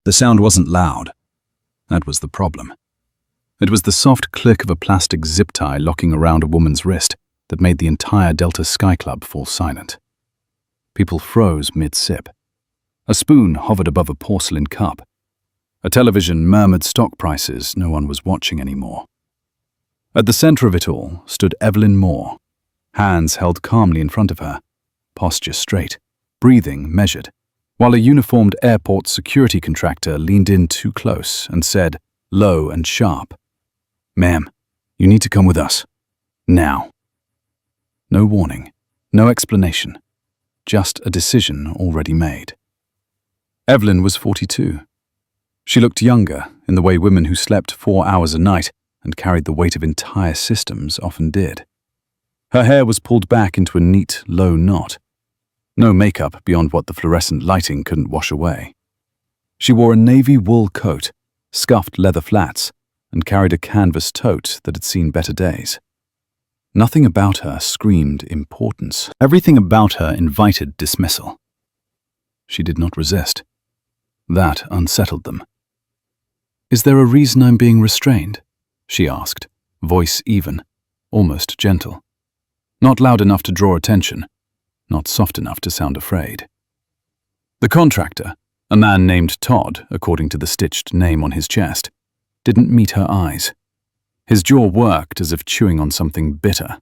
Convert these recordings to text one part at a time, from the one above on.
The sound wasn't loud. That was the problem. It was the soft click of a plastic zip tie locking around a woman's wrist that made the entire Delta Sky Club fall silent. People froze mid-sip. A spoon hovered above a porcelain cup. A television murmured stock prices no one was watching anymore. At the center of it all stood Evelyn Moore, hands held calmly in front of her, posture straight, breathing measured, while a uniformed airport security contractor leaned in too close and said, low and sharp, "Ma'am, you need to come with us. Now." No warning, no explanation, just a decision already made. Evelyn was 42. She looked younger in the way women who slept 4 hours a night and carried the weight of entire systems often did. Her hair was pulled back into a neat, low knot. No makeup beyond what the fluorescent lighting couldn't wash away. She wore a navy wool coat, scuffed leather flats, and carried a canvas tote that had seen better days. Nothing about her screamed importance. Everything about her invited dismissal. She did not resist. That unsettled them. "Is there a reason I'm being restrained?" she asked, voice even, almost gentle. Not loud enough to draw attention, not soft enough to sound afraid. The contractor, a man named Todd, according to the stitched name on his chest, didn't meet her eyes. His jaw worked as if chewing on something bitter.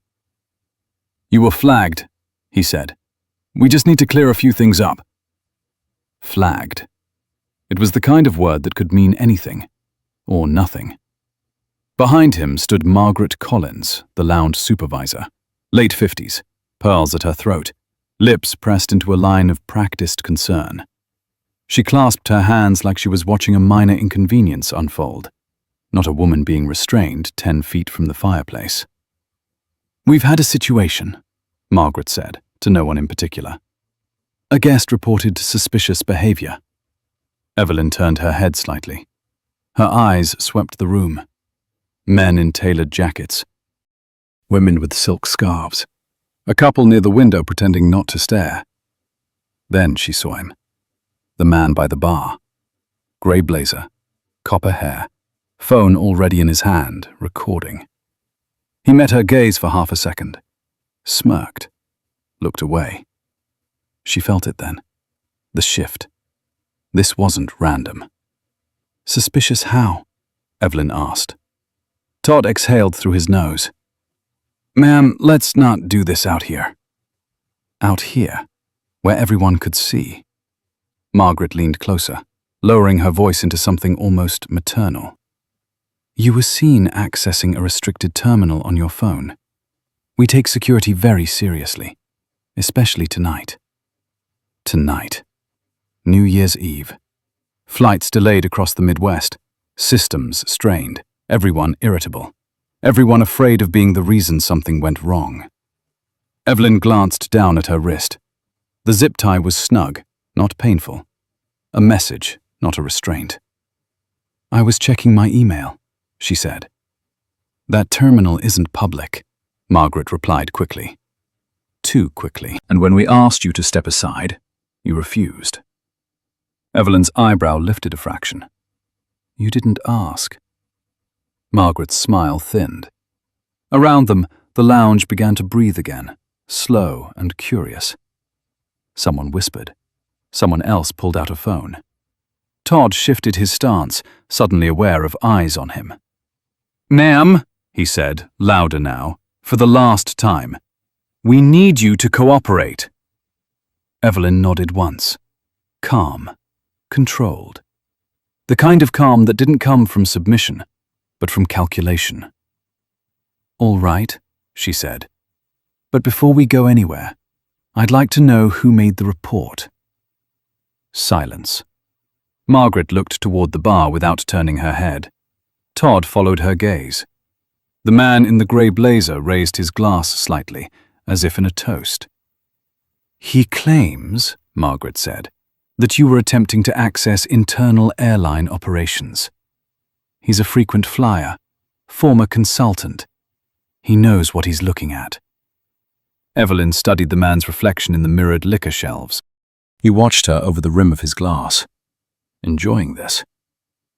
"You were flagged," he said. "We just need to clear a few things up." Flagged. It was the kind of word that could mean anything, or nothing. Behind him stood Margaret Collins, the lounge supervisor, late 50s, pearls at her throat, lips pressed into a line of practiced concern. She clasped her hands like she was watching a minor inconvenience unfold, not a woman being restrained 10 feet from the fireplace. "We've had a situation," Margaret said, to no one in particular. "A guest reported suspicious behavior." Evelyn turned her head slightly. Her eyes swept the room. Men in tailored jackets. Women with silk scarves. A couple near the window pretending not to stare. Then she saw him. The man by the bar. Grey blazer, copper hair, phone already in his hand, recording. He met her gaze for half a second, smirked, looked away. She felt it then. The shift. This wasn't random. "Suspicious how?" Evelyn asked. Todd exhaled through his nose. "Ma'am, let's not do this out here." Out here, where everyone could see. Margaret leaned closer, lowering her voice into something almost maternal. "You were seen accessing a restricted terminal on your phone. We take security very seriously, especially tonight." Tonight. New Year's Eve. Flights delayed across the Midwest. Systems strained. Everyone irritable. Everyone afraid of being the reason something went wrong. Evelyn glanced down at her wrist. The zip tie was snug, not painful. A message, not a restraint. "I was checking my email," she said. "That terminal isn't public," Margaret replied quickly. Too quickly. "And when we asked you to step aside, you refused." Evelyn's eyebrow lifted a fraction. "You didn't ask." Margaret's smile thinned. Around them, the lounge began to breathe again, slow and curious. Someone whispered. Someone else pulled out a phone. Todd shifted his stance, suddenly aware of eyes on him. "Ma'am," he said, louder now, "for the last time. We need you to cooperate." Evelyn nodded once. Calm. Controlled. The kind of calm that didn't come from submission, but from calculation. "All right," she said. "But before we go anywhere, I'd like to know who made the report." Silence. Margaret looked toward the bar without turning her head. Todd followed her gaze. The man in the grey blazer raised his glass slightly, as if in a toast. "He claims," Margaret said, "that you were attempting to access internal airline operations. He's a frequent flyer, former consultant. He knows what he's looking at." Evelyn studied the man's reflection in the mirrored liquor shelves. He watched her over the rim of his glass. enjoying this.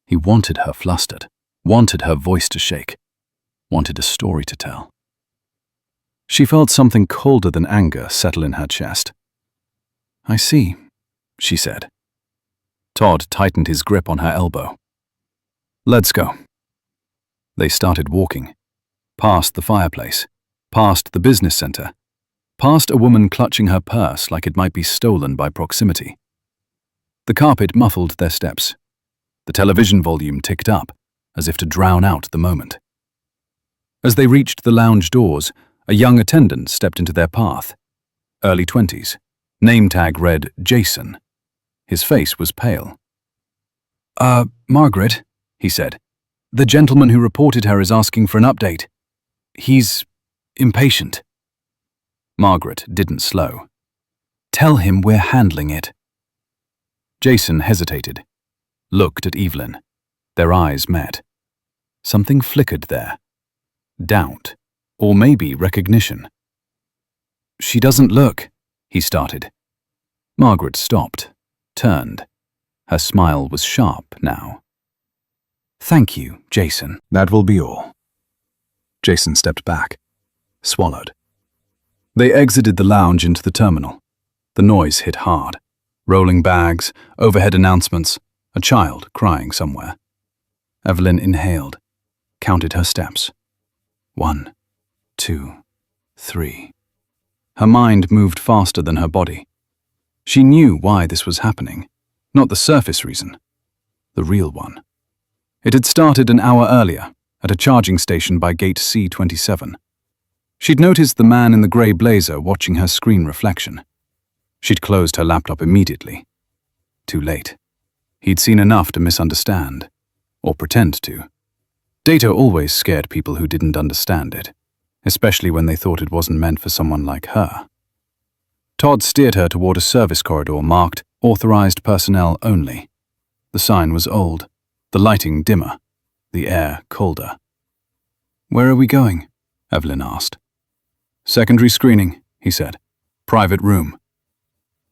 He wanted her flustered, wanted her voice to shake, wanted a story to tell. She felt something colder than anger settle in her chest. "I see," she said. Todd tightened his grip on her elbow. "Let's go." They started walking, past the fireplace, past the business center, past a woman clutching her purse like it might be stolen by proximity. The carpet muffled their steps. The television volume ticked up, as if to drown out the moment. As they reached the lounge doors, a young attendant stepped into their path. Early 20s. Name tag read Jason. His face was pale. Margaret," he said. "The gentleman who reported her is asking for an update. He's impatient." Margaret didn't slow. "Tell him we're handling it." Jason hesitated, looked at Evelyn. Their eyes met. Something flickered there. Doubt, or maybe recognition. "She doesn't look," he started. Margaret stopped, turned. Her smile was sharp now. "Thank you, Jason. That will be all." Jason stepped back, swallowed. They exited the lounge into the terminal. The noise hit hard. Rolling bags, overhead announcements, a child crying somewhere. Evelyn inhaled, counted her steps. 1, 2, 3. Her mind moved faster than her body. She knew why this was happening, not the surface reason, the real one. It had started an hour earlier, at a charging station by gate C27. She'd noticed the man in the grey blazer watching her screen reflection. She'd closed her laptop immediately. Too late. He'd seen enough to misunderstand, or pretend to. Data always scared people who didn't understand it, especially when they thought it wasn't meant for someone like her. Todd steered her toward a service corridor marked Authorized Personnel Only. The sign was old, the lighting dimmer, the air colder. "Where are we going?" Evelyn asked. "Secondary screening," he said. "Private room."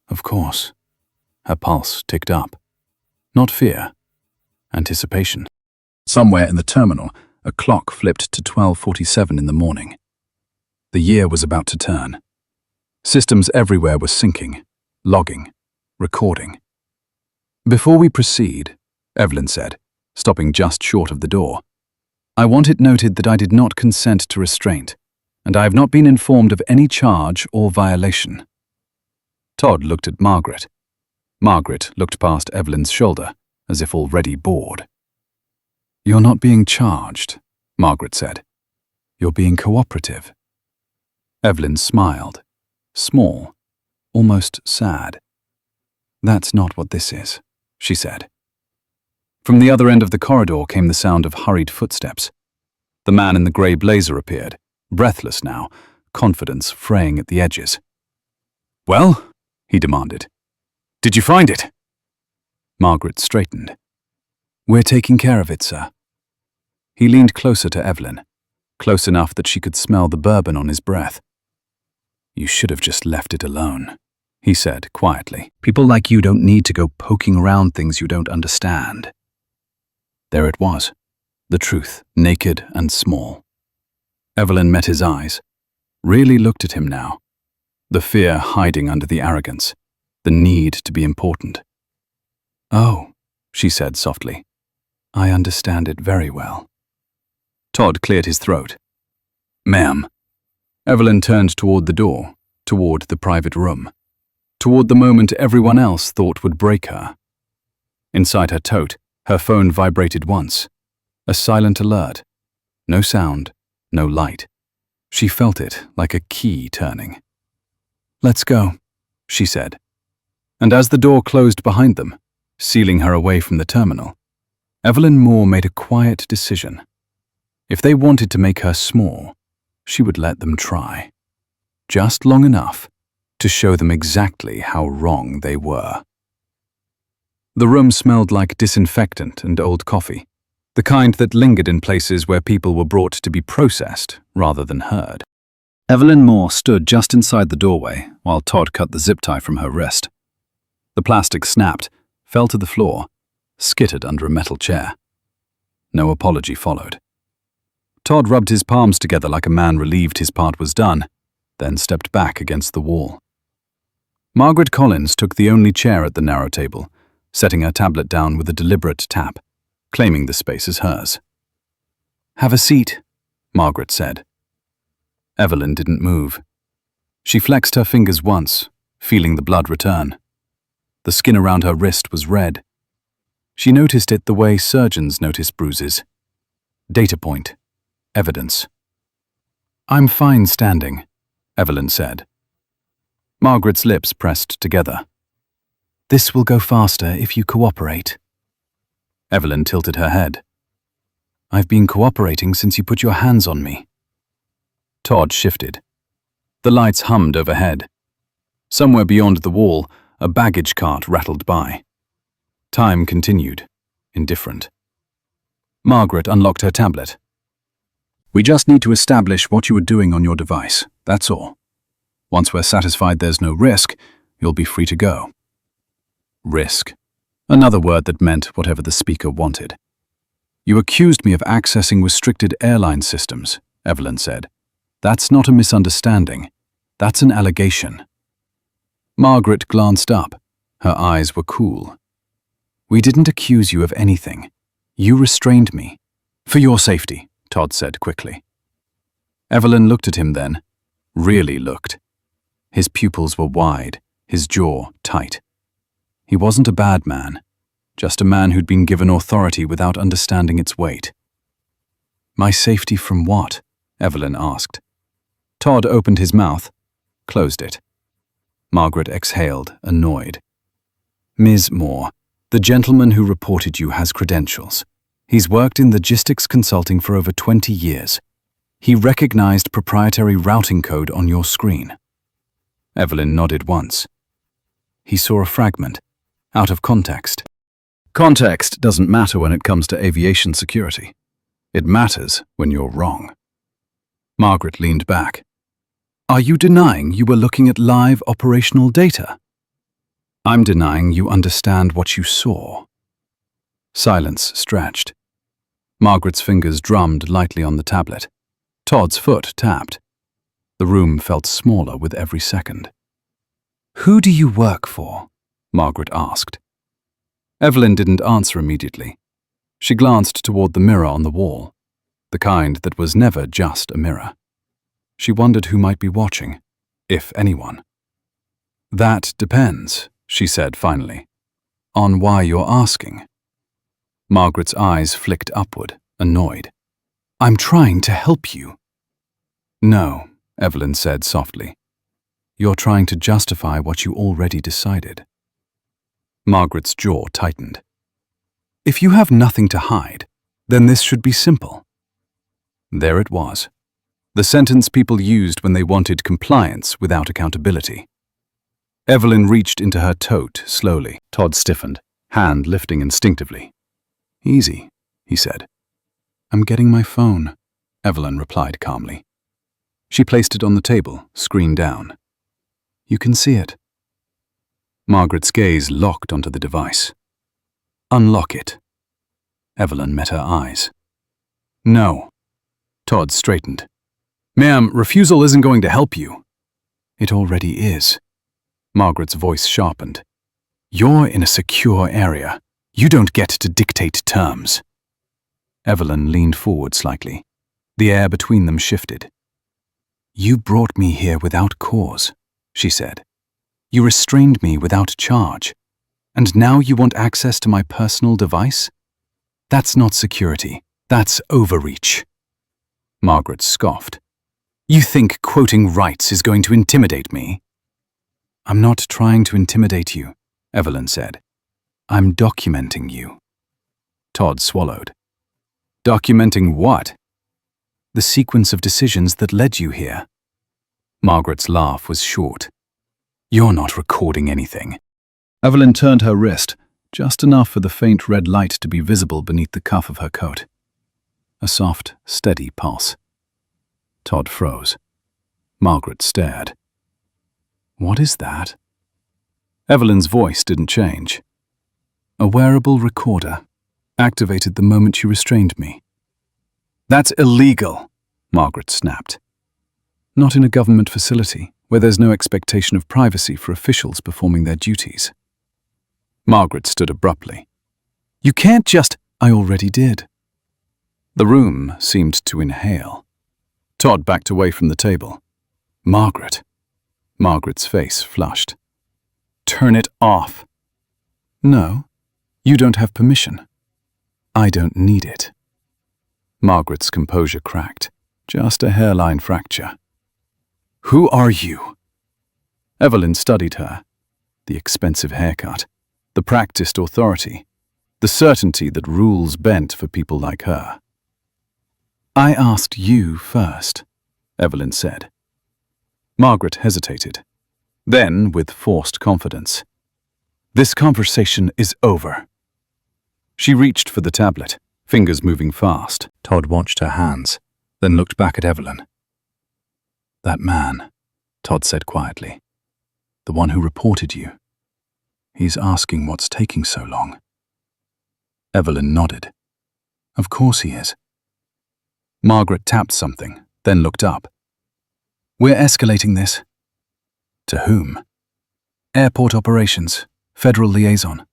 Of course. Her pulse ticked up. Not fear. Anticipation. Somewhere in the terminal, a clock flipped to 12:47 in the morning. The year was about to turn. Systems everywhere were syncing, logging, recording. "Before we proceed," Evelyn said, stopping just short of the door, "I want it noted that I did not consent to restraint, and I have not been informed of any charge or violation." Todd looked at Margaret. Margaret looked past Evelyn's shoulder, as if already bored. "You're not being charged," Margaret said. "You're being cooperative." Evelyn smiled, small, almost sad. "That's not what this is," she said. From the other end of the corridor came the sound of hurried footsteps. The man in the grey blazer appeared, breathless now, confidence fraying at the edges. "Well?" he demanded. "Did you find it?" Margaret straightened. "We're taking care of it, sir." He leaned closer to Evelyn, close enough that she could smell the bourbon on his breath. "You should have just left it alone," he said quietly. "People like you don't need to go poking around things you don't understand." There it was, the truth, naked and small. Evelyn met his eyes, really looked at him now. The fear hiding under the arrogance, the need to be important. "Oh," she said softly. "I understand it very well." Todd cleared his throat. "Ma'am." Evelyn turned toward the door, toward the private room, toward the moment everyone else thought would break her. Inside her tote, her phone vibrated once. A silent alert. No sound, no light. She felt it like a key turning. "Let's go," she said. And as the door closed behind them, sealing her away from the terminal, Evelyn Moore made a quiet decision. If they wanted to make her small, she would let them try. Just long enough to show them exactly how wrong they were. The room smelled like disinfectant and old coffee, the kind that lingered in places where people were brought to be processed rather than heard. Evelyn Moore stood just inside the doorway while Todd cut the zip tie from her wrist. The plastic snapped, fell to the floor, skittered under a metal chair. No apology followed. Todd rubbed his palms together like a man relieved his part was done, then stepped back against the wall. Margaret Collins took the only chair at the narrow table, setting her tablet down with a deliberate tap, claiming the space as hers. "Have a seat," Margaret said. Evelyn didn't move. She flexed her fingers once, feeling the blood return. The skin around her wrist was red. She noticed it the way surgeons notice bruises. Data point. Evidence. "I'm fine standing," Evelyn said. Margaret's lips pressed together. "This will go faster if you cooperate." Evelyn tilted her head. "I've been cooperating since you put your hands on me." Todd shifted. The lights hummed overhead. Somewhere beyond the wall, a baggage cart rattled by. Time continued, indifferent. Margaret unlocked her tablet. "We just need to establish what you were doing on your device, that's all. Once we're satisfied there's no risk, you'll be free to go." Risk. Another word that meant whatever the speaker wanted. "You accused me of accessing restricted airline systems," Evelyn said. "That's not a misunderstanding. That's an allegation." Margaret glanced up. Her eyes were cool. "We didn't accuse you of anything. You restrained me." "For your safety," Todd said quickly. Evelyn looked at him then. Really looked. His pupils were wide, his jaw tight. He wasn't a bad man, just a man who'd been given authority without understanding its weight. "My safety from what?" Evelyn asked. Todd opened his mouth, closed it. Margaret exhaled, annoyed. "Ms. Moore, the gentleman who reported you has credentials. He's worked in logistics consulting for over 20 years. He recognized proprietary routing code on your screen." Evelyn nodded once. "He saw a fragment, out of context." Context doesn't matter when it comes to aviation security. It matters when you're wrong. Margaret leaned back. "Are you denying you were looking at live operational data?" "I'm denying you understand what you saw." Silence stretched. Margaret's fingers drummed lightly on the tablet. Todd's foot tapped. The room felt smaller with every second. "Who do you work for?" Margaret asked. Evelyn didn't answer immediately. She glanced toward the mirror on the wall, the kind that was never just a mirror. She wondered who might be watching, if anyone. "That depends," she said finally, "on why you're asking." Margaret's eyes flicked upward, annoyed. "I'm trying to help you." "No," Evelyn said softly. "You're trying to justify what you already decided." Margaret's jaw tightened. "If you have nothing to hide, then this should be simple." There it was. The sentence people used when they wanted compliance without accountability. Evelyn reached into her tote slowly. Todd stiffened, hand lifting instinctively. "Easy," he said. "I'm getting my phone," Evelyn replied calmly. She placed it on the table, screen down. "You can see it." Margaret's gaze locked onto the device. "Unlock it." Evelyn met her eyes. "No." Todd straightened. "Ma'am, refusal isn't going to help you." "It already is." Margaret's voice sharpened. "You're in a secure area. You don't get to dictate terms." Evelyn leaned forward slightly. The air between them shifted. "You brought me here without cause," she said. "You restrained me without charge. And now you want access to my personal device? That's not security. That's overreach." Margaret scoffed. "You think quoting rights is going to intimidate me?" "I'm not trying to intimidate you," Evelyn said. "I'm documenting you." Todd swallowed. "Documenting what?" "The sequence of decisions that led you here." Margaret's laugh was short. "You're not recording anything." Evelyn turned her wrist, just enough for the faint red light to be visible beneath the cuff of her coat. A soft, steady pulse. Todd froze. Margaret stared. "What is that?" Evelyn's voice didn't change. A wearable recorder, activated the moment you restrained me. That's illegal, Margaret snapped. Not in a government facility, where there's no expectation of privacy for officials performing their duties. Margaret stood abruptly. You can't just— I already did. The room seemed to inhale. Todd backed away from the table. Margaret. Margaret's face flushed. Turn it off. No, you don't have permission. I don't need it. Margaret's composure cracked. Just a hairline fracture. Who are you? Evelyn studied her. The expensive haircut, the practiced authority, the certainty that rules bent for people like her. I asked you first, Evelyn said. Margaret hesitated. Then, with forced confidence, this conversation is over. She reached for the tablet, fingers moving fast. Todd watched her hands, then looked back at Evelyn. That man, Todd said quietly. The one who reported you. He's asking what's taking so long. Evelyn nodded. Of course he is. Margaret tapped something, then looked up. We're escalating this. To whom? Airport operations, federal liaison.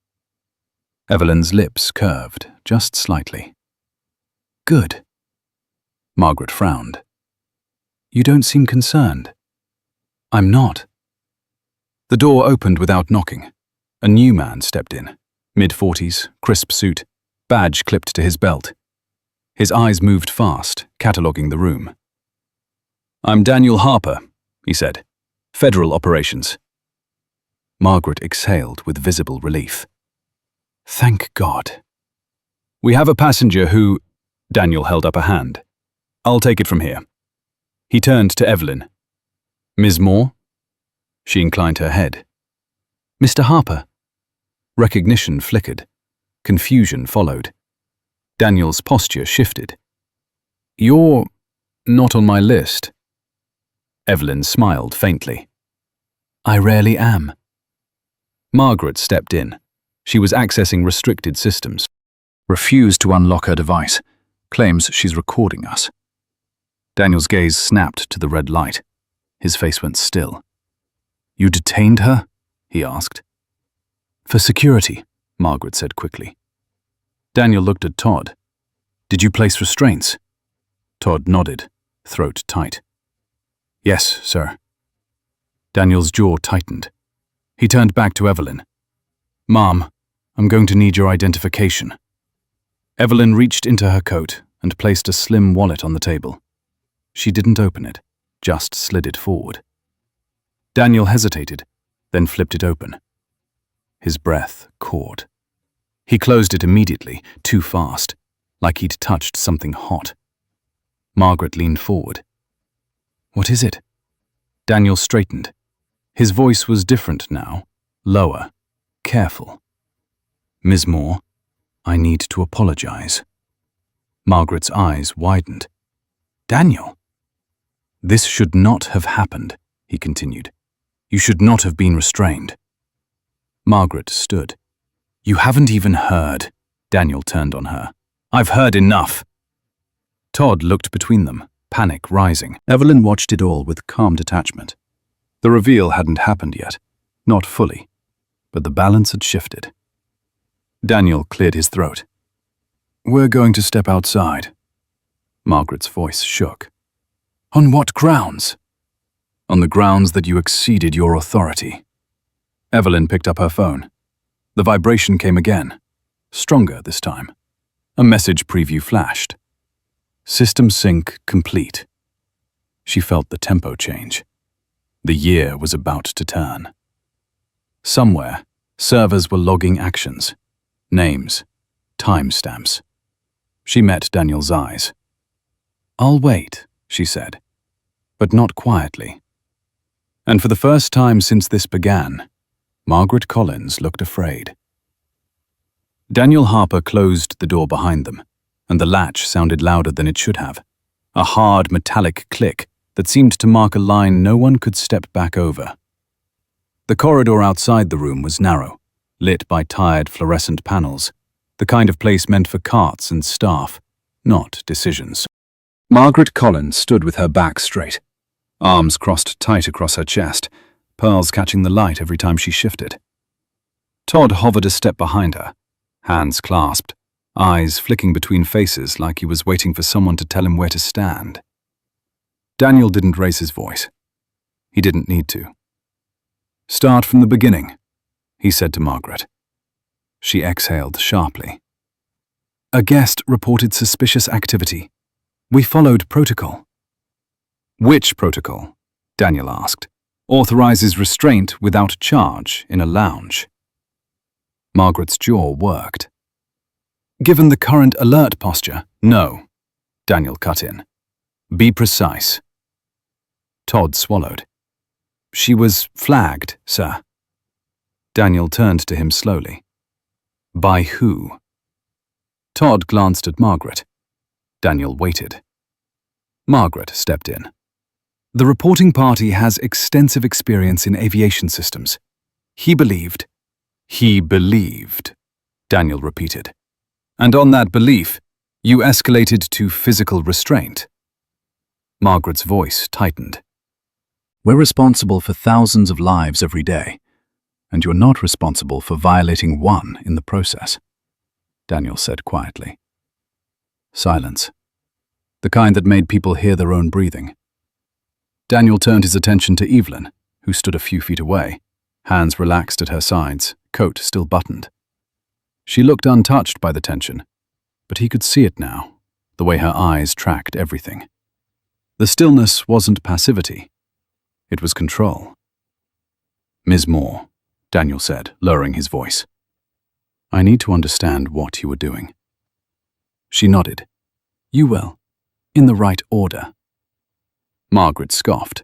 Evelyn's lips curved, just slightly. Good. Margaret frowned. You don't seem concerned. I'm not. The door opened without knocking. A new man stepped in, mid-40s, crisp suit, badge clipped to his belt. His eyes moved fast, cataloguing the room. I'm Daniel Harper, he said. Federal operations. Margaret exhaled with visible relief. Thank God. We have a passenger who— Daniel held up a hand. I'll take it from here. He turned to Evelyn. Ms. Moore? She inclined her head. Mr. Harper. Recognition flickered. Confusion followed. Daniel's posture shifted. You're not on my list. Evelyn smiled faintly. I rarely am. Margaret stepped in. She was accessing restricted systems. Refused to unlock her device. Claims she's recording us. Daniel's gaze snapped to the red light. His face went still. You detained her? He asked. For security, Margaret said quickly. Daniel looked at Todd. Did you place restraints? Todd nodded, throat tight. Yes, sir. Daniel's jaw tightened. He turned back to Evelyn. Mom, I'm going to need your identification. Evelyn reached into her coat and placed a slim wallet on the table. She didn't open it, just slid it forward. Daniel hesitated, then flipped it open. His breath caught. He closed it immediately, too fast, like he'd touched something hot. Margaret leaned forward. What is it? Daniel straightened. His voice was different now, lower, careful. Ms. Moore, I need to apologize. Margaret's eyes widened. Daniel! This should not have happened, he continued. You should not have been restrained. Margaret stood. You haven't even heard. Daniel turned on her. I've heard enough. Todd looked between them, panic rising. Evelyn watched it all with calm detachment. The reveal hadn't happened yet. Not fully. But the balance had shifted. Daniel cleared his throat. We're going to step outside. Margaret's voice shook. On what grounds? On the grounds that you exceeded your authority. Evelyn picked up her phone. The vibration came again. Stronger this time. A message preview flashed. System sync complete. She felt the tempo change. The year was about to turn. Somewhere, servers were logging actions, names, timestamps. She met Daniel's eyes. I'll wait, she said, but not quietly. And for the first time since this began, Margaret Collins looked afraid. Daniel Harper closed the door behind them, and the latch sounded louder than it should have. A hard, metallic click that seemed to mark a line no one could step back over. The corridor outside the room was narrow, lit by tired fluorescent panels, the kind of place meant for carts and staff, not decisions. Margaret Collins stood with her back straight, arms crossed tight across her chest, pearls catching the light every time she shifted. Todd hovered a step behind her, hands clasped, eyes flicking between faces like he was waiting for someone to tell him where to stand. Daniel didn't raise his voice. He didn't need to. "Start from the beginning," he said to Margaret. She exhaled sharply. "A guest reported suspicious activity. We followed protocol." "Which protocol?" Daniel asked. "Authorizes restraint without charge in a lounge." Margaret's jaw worked. "Given the current alert posture, no," Daniel cut in. "Be precise." Todd swallowed. "She was flagged, sir." Daniel turned to him slowly. "By who?" Todd glanced at Margaret. Daniel waited. Margaret stepped in. "The reporting party has extensive experience in aviation systems. He believed," Daniel repeated. "And on that belief, you escalated to physical restraint." Margaret's voice tightened. "We're responsible for thousands of lives every day, and you're not responsible for violating one in the process," Daniel said quietly. Silence. The kind that made people hear their own breathing. Daniel turned his attention to Evelyn, who stood a few feet away, hands relaxed at her sides, coat still buttoned. She looked untouched by the tension, but he could see it now, the way her eyes tracked everything. The stillness wasn't passivity. It was control. "Ms. Moore," Daniel said, lowering his voice. "I need to understand what you were doing." She nodded. "You will, in the right order." Margaret scoffed.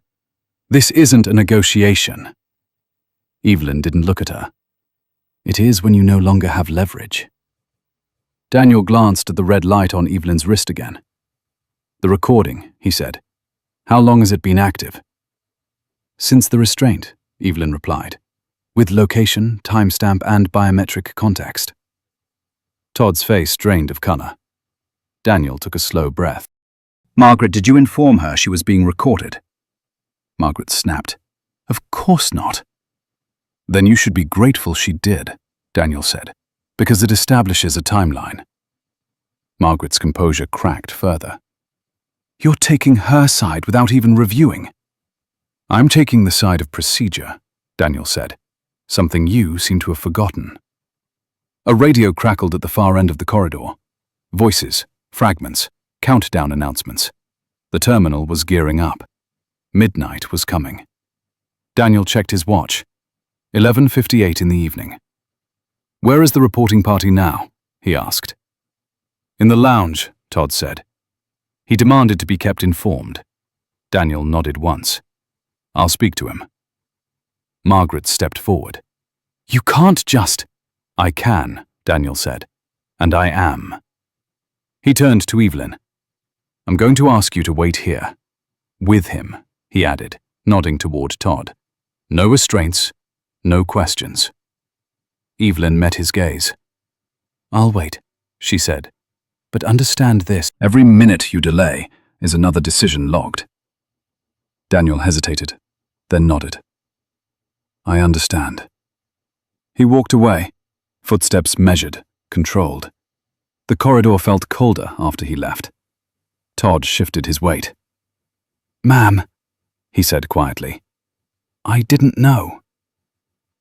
"This isn't a negotiation." Evelyn didn't look at her. "It is when you no longer have leverage." Daniel glanced at the red light on Evelyn's wrist again. "The recording," he said. "How long has it been active?" "Since the restraint," Evelyn replied, "with location, timestamp, and biometric context." Todd's face drained of color. Daniel took a slow breath. "Margaret, did you inform her she was being recorded?" Margaret snapped. "Of course not." "Then you should be grateful she did," Daniel said, "because it establishes a timeline." Margaret's composure cracked further. "You're taking her side without even reviewing." "I'm taking the side of procedure," Daniel said, "something you seem to have forgotten." A radio crackled at the far end of the corridor. Voices, fragments, countdown announcements. The terminal was gearing up. Midnight was coming. Daniel checked his watch. 11:58 in the evening. "Where is the reporting party now?" he asked. "In the lounge," Todd said. He demanded to be kept informed. Daniel nodded once. "I'll speak to him." Margaret stepped forward. "You can't just—" "I can," Daniel said, "and I am." He turned to Evelyn. "I'm going to ask you to wait here. With him," he added, nodding toward Todd. "No restraints, no questions." Evelyn met his gaze. "I'll wait," she said. "But understand this. Every minute you delay is another decision logged." Daniel hesitated, then nodded. "I understand." He walked away, footsteps measured, controlled. The corridor felt colder after he left. Todd shifted his weight. "Ma'am," he said quietly, "I didn't know."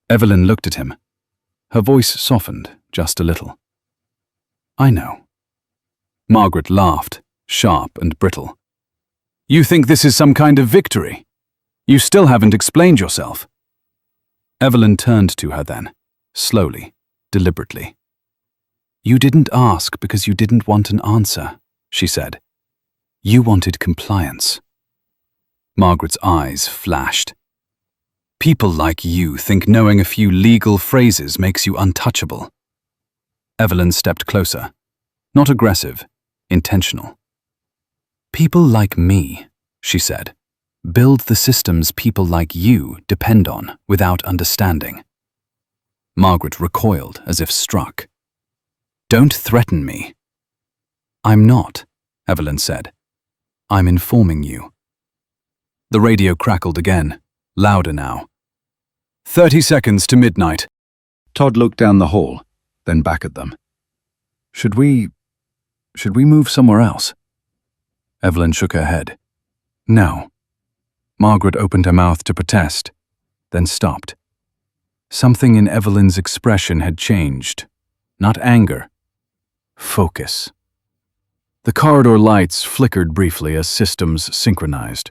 Evelyn looked at him. Her voice softened just a little. "I know." Margaret laughed, sharp and brittle. "You think this is some kind of victory? You still haven't explained yourself." Evelyn turned to her then, slowly, deliberately. "You didn't ask because you didn't want an answer," she said. "You wanted compliance." Margaret's eyes flashed. "People like you think knowing a few legal phrases makes you untouchable." Evelyn stepped closer. Not aggressive, intentional. "People like me," she said, "build the systems people like you depend on without understanding." Margaret recoiled as if struck. "Don't threaten me." "I'm not," Evelyn said. "I'm informing you." The radio crackled again, louder now. 30 seconds to midnight." Todd looked down the hall, then back at them. Should we move somewhere else?" Evelyn shook her head. "No." Margaret opened her mouth to protest, then stopped. Something in Evelyn's expression had changed. Not anger. Focus. The corridor lights flickered briefly as systems synchronized.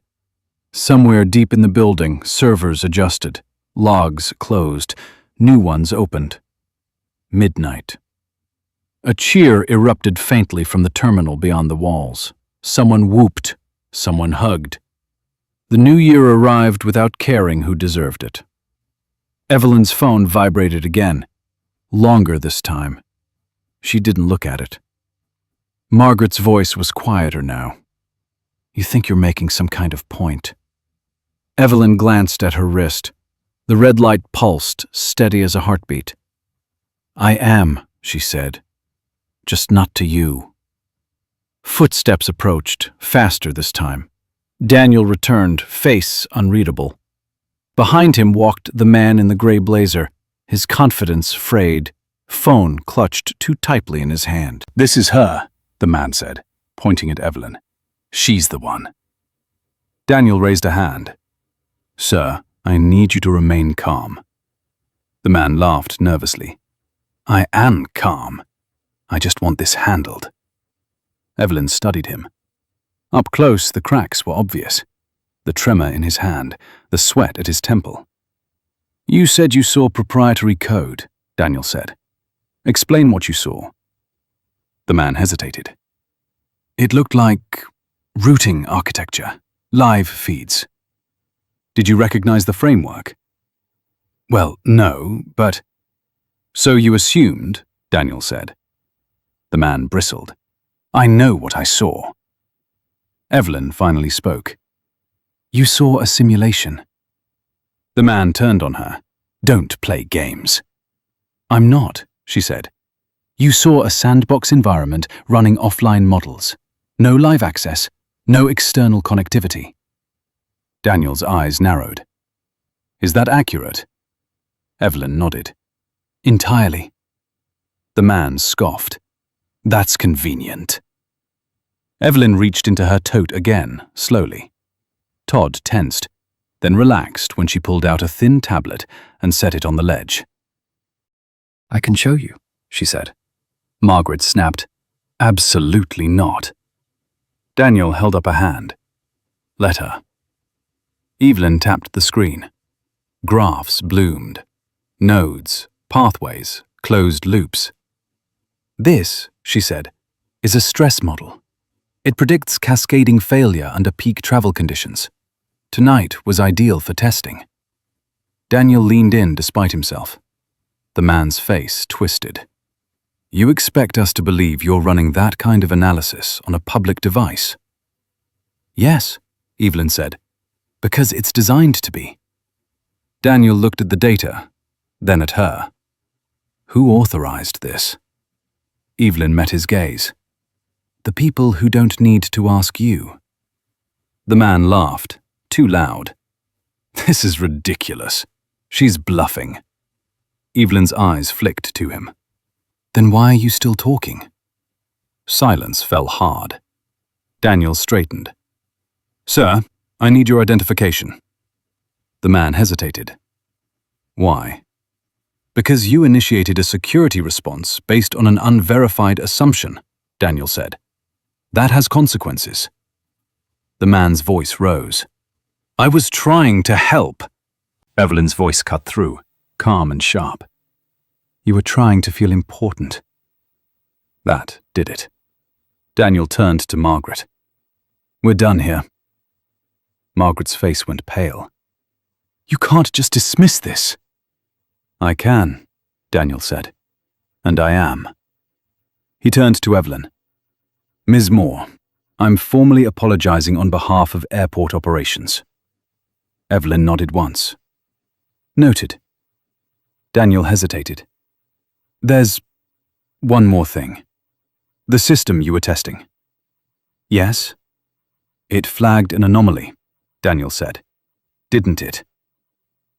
Somewhere deep in the building, servers adjusted, logs closed, new ones opened. Midnight. A cheer erupted faintly from the terminal beyond the walls. Someone whooped, someone hugged. The new year arrived without caring who deserved it. Evelyn's phone vibrated again, longer this time. She didn't look at it. Margaret's voice was quieter now. "You think you're making some kind of point." Evelyn glanced at her wrist. The red light pulsed, steady as a heartbeat. "I am," she said. "Just not to you." Footsteps approached, faster this time. Daniel returned, face unreadable. Behind him walked the man in the gray blazer, his confidence frayed, phone clutched too tightly in his hand. "This is her," the man said, pointing at Evelyn. "She's the one." Daniel raised a hand. "Sir, I need you to remain calm." The man laughed nervously. "I am calm. I just want this handled." Evelyn studied him. Up close, the cracks were obvious. The tremor in his hand, the sweat at his temple. "You said you saw proprietary code," Daniel said. "Explain what you saw." The man hesitated. "It looked like routing architecture, live feeds." "Did you recognize the framework?" "Well, no, but—" "So you assumed," Daniel said. The man bristled. "I know what I saw." Evelyn finally spoke. "You saw a simulation." The man turned on her. "Don't play games." "I'm not," she said. "You saw a sandbox environment running offline models. No live access, no external connectivity." Daniel's eyes narrowed. "Is that accurate?" Evelyn nodded. "Entirely." The man scoffed. "That's convenient." Evelyn reached into her tote again, slowly. Todd tensed, then relaxed when she pulled out a thin tablet and set it on the ledge. "I can show you," she said. Margaret snapped, "Absolutely not." Daniel held up a hand. "Let her." Evelyn tapped the screen. Graphs bloomed. Nodes, pathways, closed loops. "This," she said, "is a stress model. It predicts cascading failure under peak travel conditions. Tonight was ideal for testing." Daniel leaned in despite himself. The man's face twisted. "You expect us to believe you're running that kind of analysis on a public device?" "Yes," Evelyn said, "because it's designed to be." Daniel looked at the data, then at her. "Who authorized this?" Evelyn met his gaze. "The people who don't need to ask you." The man laughed, too loud. "This is ridiculous. She's bluffing." Evelyn's eyes flicked to him. "Then why are you still talking?" Silence fell hard. Daniel straightened. "Sir, I need your identification." The man hesitated. "Why?" "Because you initiated a security response based on an unverified assumption," Daniel said. "That has consequences." The man's voice rose. "I was trying to help." Evelyn's voice cut through, calm and sharp. "You were trying to feel important." That did it. Daniel turned to Margaret. "We're done here." Margaret's face went pale. "You can't just dismiss this." "I can," Daniel said. "And I am." He turned to Evelyn. "Ms. Moore, I'm formally apologizing on behalf of airport operations." Evelyn nodded once. "Noted." Daniel hesitated. There's one more thing. The system you were testing. Yes? It flagged an anomaly, Daniel said. Didn't it?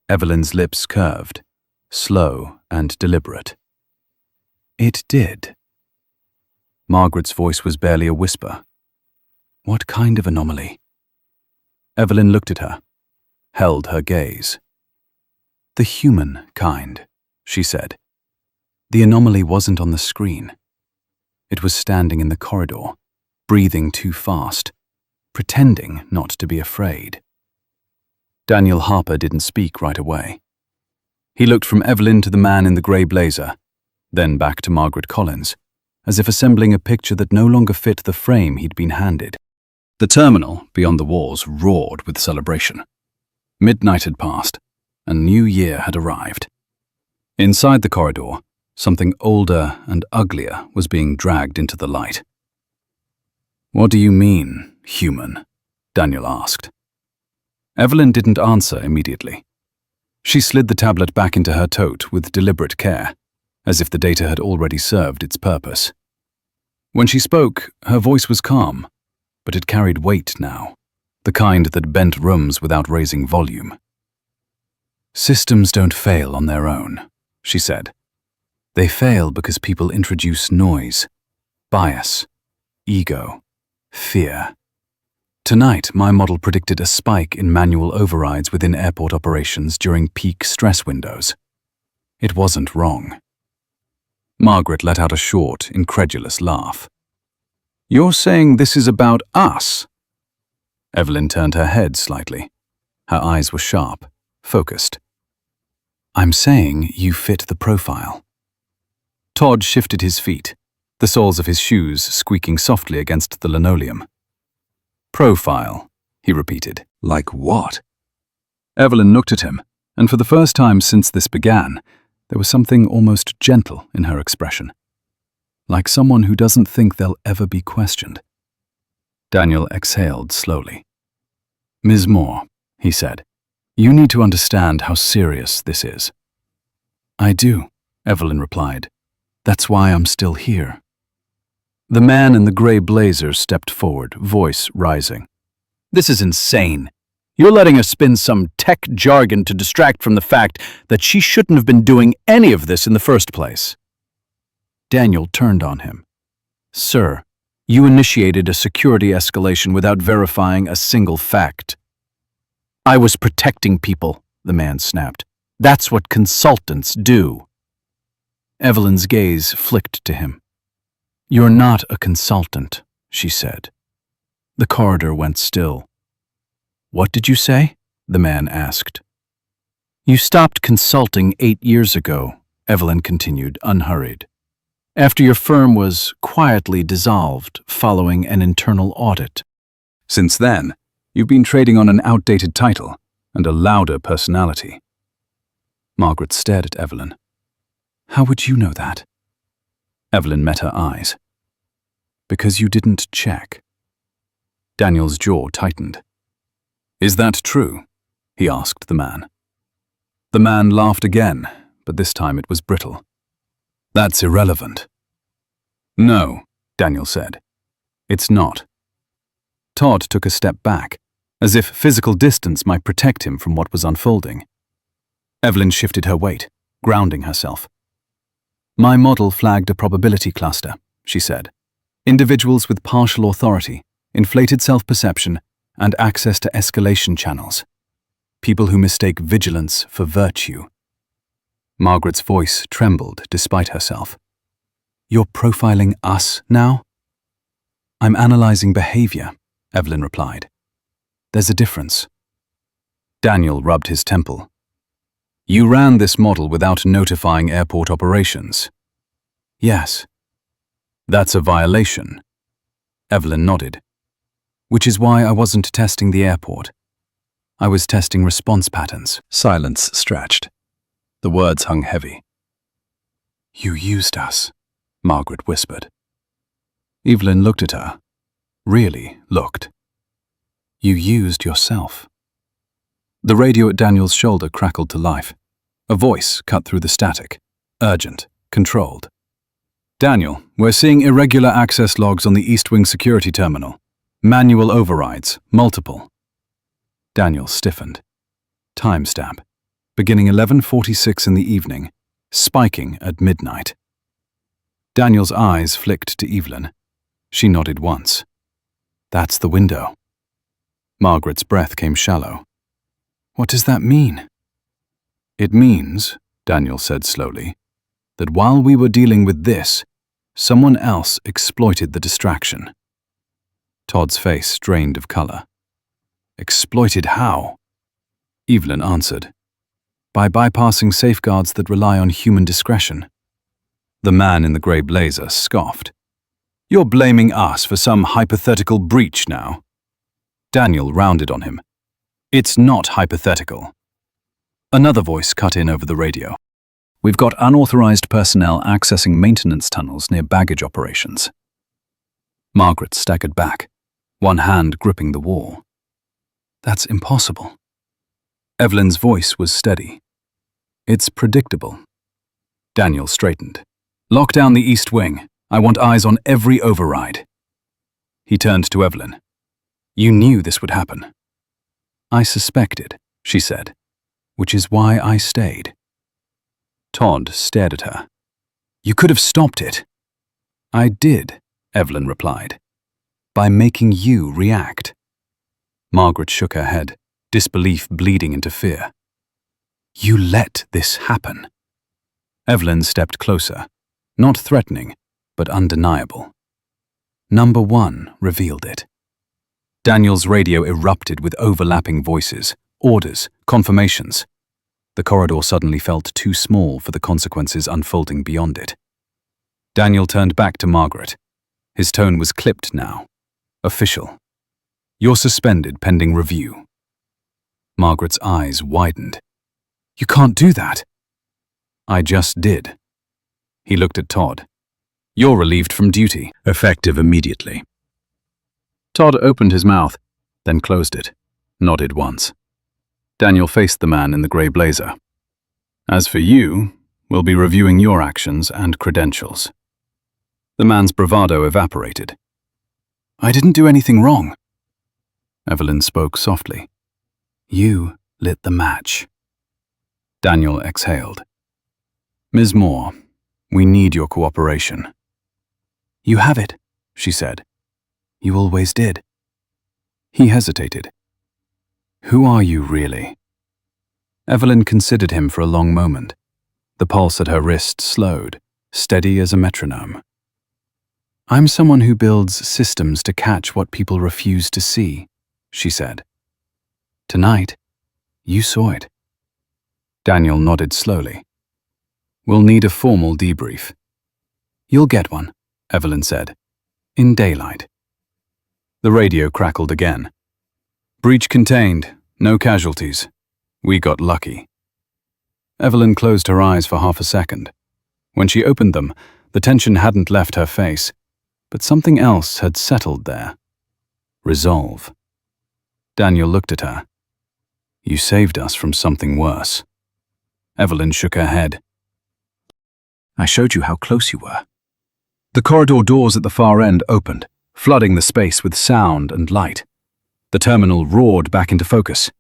Evelyn's lips curved, slow and deliberate. It did. Margaret's voice was barely a whisper. What kind of anomaly? Evelyn looked at her, held her gaze. The human kind, she said. The anomaly wasn't on the screen. It was standing in the corridor, breathing too fast, pretending not to be afraid. Daniel Harper didn't speak right away. He looked from Evelyn to the man in the grey blazer, then back to Margaret Collins, as if assembling a picture that no longer fit the frame he'd been handed. The terminal, beyond the walls, roared with celebration. Midnight had passed, and New Year had arrived. Inside the corridor, something older and uglier was being dragged into the light. What do you mean, human? Daniel asked. Evelyn didn't answer immediately. She slid the tablet back into her tote with deliberate care, as if the data had already served its purpose. When she spoke, her voice was calm, but it carried weight now, the kind that bent rooms without raising volume. Systems don't fail on their own, she said. They fail because people introduce noise, bias, ego, fear. Tonight, my model predicted a spike in manual overrides within airport operations during peak stress windows. It wasn't wrong. Margaret let out a short, incredulous laugh. You're saying this is about us? Evelyn turned her head slightly. Her eyes were sharp, focused. I'm saying you fit the profile. Todd shifted his feet, the soles of his shoes squeaking softly against the linoleum. Profile, he repeated. Like what? Evelyn looked at him, and for the first time since this began, there was something almost gentle in her expression. Like someone who doesn't think they'll ever be questioned. Daniel exhaled slowly. Ms. Moore, he said, you need to understand how serious this is. I do, Evelyn replied. That's why I'm still here. The man in the grey blazer stepped forward, voice rising. This is insane. You're letting her spin some tech jargon to distract from the fact that she shouldn't have been doing any of this in the first place. Daniel turned on him. Sir, you initiated a security escalation without verifying a single fact. I was protecting people, the man snapped. That's what consultants do. Evelyn's gaze flicked to him. You're not a consultant, she said. The corridor went still. What did you say? The man asked. You stopped consulting 8 years ago, Evelyn continued, unhurried. After your firm was quietly dissolved following an internal audit. Since then, you've been trading on an outdated title and a louder personality. Margaret stared at Evelyn. How would you know that? Evelyn met her eyes. Because you didn't check. Daniel's jaw tightened. Is that true? He asked the man. The man laughed again, but this time it was brittle. That's irrelevant. No, Daniel said. It's not. Todd took a step back, as if physical distance might protect him from what was unfolding. Evelyn shifted her weight, grounding herself. My model flagged a probability cluster, she said. Individuals with partial authority, inflated self-perception, and access to escalation channels. People who mistake vigilance for virtue. Margaret's voice trembled despite herself. You're profiling us now? I'm analyzing behavior, Evelyn replied. There's a difference. Daniel rubbed his temple. You ran this model without notifying airport operations. Yes. That's a violation. Evelyn nodded. Which is why I wasn't testing the airport. I was testing response patterns. Silence stretched. The words hung heavy. You used us, Margaret whispered. Evelyn looked at her. Really looked. You used yourself. The radio at Daniel's shoulder crackled to life. A voice cut through the static. Urgent. Controlled. Daniel, we're seeing irregular access logs on the East Wing security terminal. Manual overrides. Multiple. Daniel stiffened. Timestamp. Beginning 11:46 in the evening. Spiking at midnight. Daniel's eyes flicked to Evelyn. She nodded once. That's the window. Margaret's breath came shallow. What does that mean? It means, Daniel said slowly, that while we were dealing with this, someone else exploited the distraction. Todd's face drained of color. Exploited how? Evelyn answered. By bypassing safeguards that rely on human discretion. The man in the grey blazer scoffed. You're blaming us for some hypothetical breach now. Daniel rounded on him. It's not hypothetical. Another voice cut in over the radio. We've got unauthorized personnel accessing maintenance tunnels near baggage operations. Margaret staggered back, one hand gripping the wall. That's impossible. Evelyn's voice was steady. It's predictable. Daniel straightened. Lock down the East Wing. I want eyes on every override. He turned to Evelyn. You knew this would happen. I suspected, she said, which is why I stayed. Todd stared at her. You could have stopped it. I did, Evelyn replied, by making you react. Margaret shook her head, disbelief bleeding into fear. You let this happen. Evelyn stepped closer, not threatening, but undeniable. Number 1 revealed it. Daniel's radio erupted with overlapping voices, orders, confirmations. The corridor suddenly felt too small for the consequences unfolding beyond it. Daniel turned back to Margaret. His tone was clipped now. Official. You're suspended pending review. Margaret's eyes widened. You can't do that. I just did. He looked at Todd. You're relieved from duty, effective immediately. Todd opened his mouth, then closed it, nodded once. Daniel faced the man in the grey blazer. As for you, we'll be reviewing your actions and credentials. The man's bravado evaporated. I didn't do anything wrong. Evelyn spoke softly. You lit the match. Daniel exhaled. Ms. Moore, we need your cooperation. You have it, she said. You always did. He hesitated. Who are you really? Evelyn considered him for a long moment. The pulse at her wrist slowed, steady as a metronome. I'm someone who builds systems to catch what people refuse to see, she said. Tonight, you saw it. Daniel nodded slowly. We'll need a formal debrief. You'll get one, Evelyn said. In daylight. The radio crackled again. Breach contained, no casualties. We got lucky. Evelyn closed her eyes for half a second. When she opened them, the tension hadn't left her face, but something else had settled there. Resolve. Daniel looked at her. You saved us from something worse. Evelyn shook her head. I showed you how close you were. The corridor doors at the far end opened, flooding the space with sound and light. The terminal roared back into focus.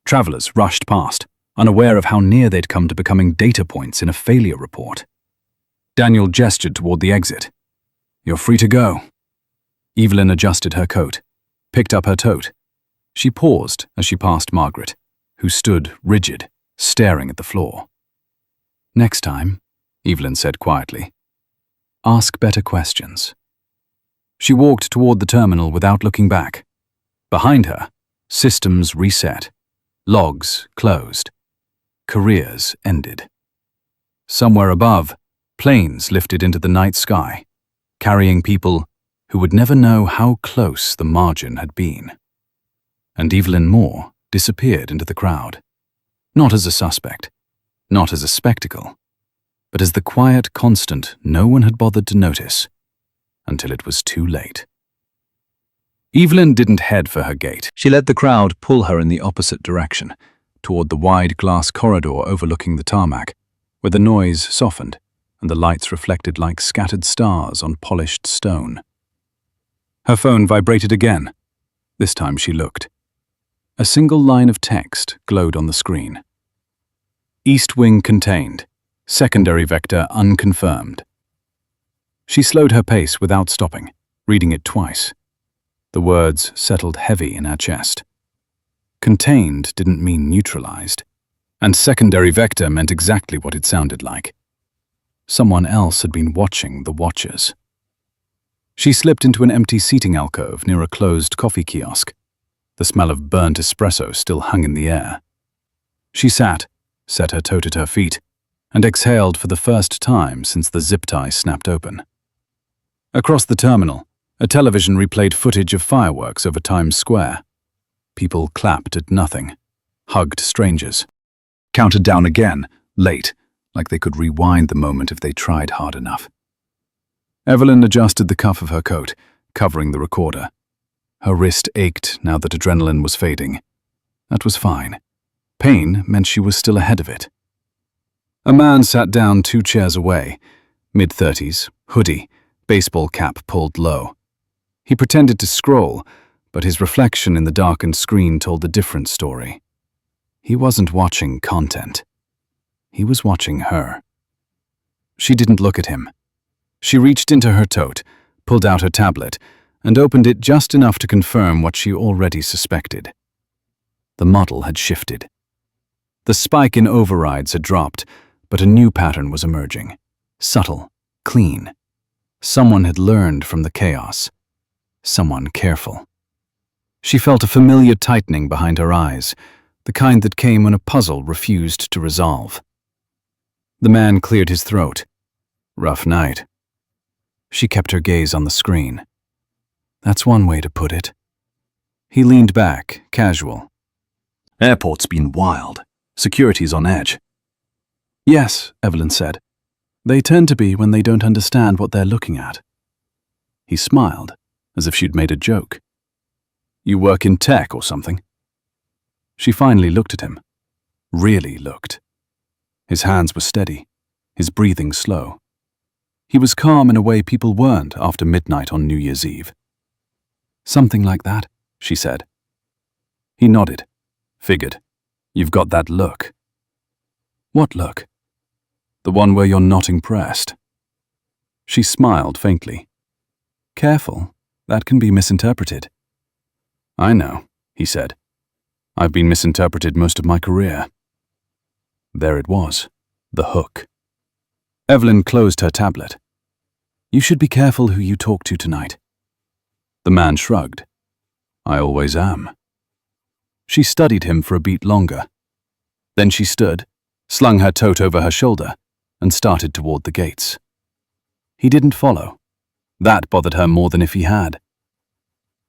Travelers rushed past, unaware of how near they'd come to becoming data points in a failure report. Daniel gestured toward the exit. You're free to go. Evelyn adjusted her coat, picked up her tote. She paused as she passed Margaret, who stood rigid, staring at the floor. Next time, Evelyn said quietly, ask better questions. She walked toward the terminal without looking back. Behind her, systems reset, logs closed, careers ended. Somewhere above, planes lifted into the night sky, carrying people who would never know how close the margin had been. And Evelyn Moore disappeared into the crowd, not as a suspect, not as a spectacle, but as the quiet constant no one had bothered to notice, until it was too late. Evelyn didn't head for her gate. She let the crowd pull her in the opposite direction, toward the wide glass corridor overlooking the tarmac, where the noise softened and the lights reflected like scattered stars on polished stone. Her phone vibrated again. This time she looked. A single line of text glowed on the screen. East wing contained. Secondary vector unconfirmed. She slowed her pace without stopping, reading it twice. The words settled heavy in her chest. Contained didn't mean neutralized, and secondary vector meant exactly what it sounded like. Someone else had been watching the watchers. She slipped into an empty seating alcove near a closed coffee kiosk. The smell of burnt espresso still hung in the air. She sat, set her tote at her feet, and exhaled for the first time since the zip tie snapped open. Across the terminal, a television replayed footage of fireworks over Times Square. People clapped at nothing, hugged strangers, counted down again, late, like they could rewind the moment if they tried hard enough. Evelyn adjusted the cuff of her coat, covering the recorder. Her wrist ached now that adrenaline was fading. That was fine. Pain meant she was still ahead of it. A man sat down 2 chairs away, mid-30s, hoodie, baseball cap pulled low. He pretended to scroll, but his reflection in the darkened screen told a different story. He wasn't watching content. He was watching her. She didn't look at him. She reached into her tote, pulled out her tablet, and opened it just enough to confirm what she already suspected. The model had shifted. The spike in overrides had dropped, but a new pattern was emerging. Subtle, clean. Someone had learned from the chaos. Someone careful. She felt a familiar tightening behind her eyes, the kind that came when a puzzle refused to resolve. The man cleared his throat. Rough night. She kept her gaze on the screen. That's one way to put it. He leaned back, casual. Airport's been wild. Security's on edge. Yes, Evelyn said. They tend to be when they don't understand what they're looking at. He smiled, as if she'd made a joke. You work in tech or something? She finally looked at him. Really looked. His hands were steady, his breathing slow. He was calm in a way people weren't after midnight on New Year's Eve. Something like that, she said. He nodded. Figured. You've got that look. What look? The one where you're not impressed. She smiled faintly. Careful, that can be misinterpreted. I know, he said. I've been misinterpreted most of my career. There it was, the hook. Evelyn closed her tablet. You should be careful who you talk to tonight. The man shrugged. I always am. She studied him for a beat longer. Then she stood, slung her tote over her shoulder, and started toward the gates. He didn't follow. That bothered her more than if he had.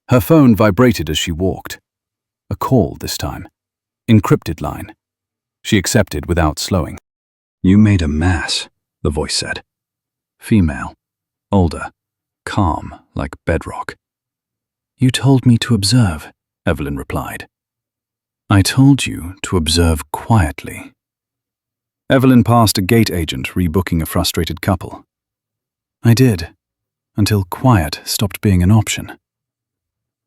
Her phone vibrated as she walked. A call this time. Encrypted line. She accepted without slowing. You made a mess, the voice said. Female. Older. Calm, like bedrock. You told me to observe, Evelyn replied. I told you to observe quietly. Evelyn passed a gate agent rebooking a frustrated couple. I did, until quiet stopped being an option.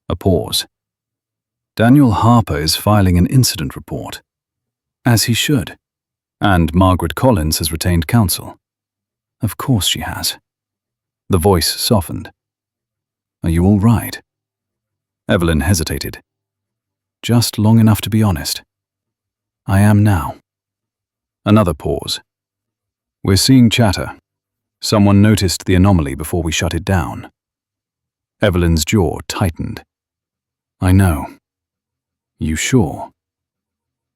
A pause. Daniel Harper is filing an incident report. As he should. And Margaret Collins has retained counsel. Of course she has. The voice softened. Are you all right? Evelyn hesitated. Just long enough to be honest. I am now. Another pause. We're seeing chatter. Someone noticed the anomaly before we shut it down. Evelyn's jaw tightened. I know. You sure?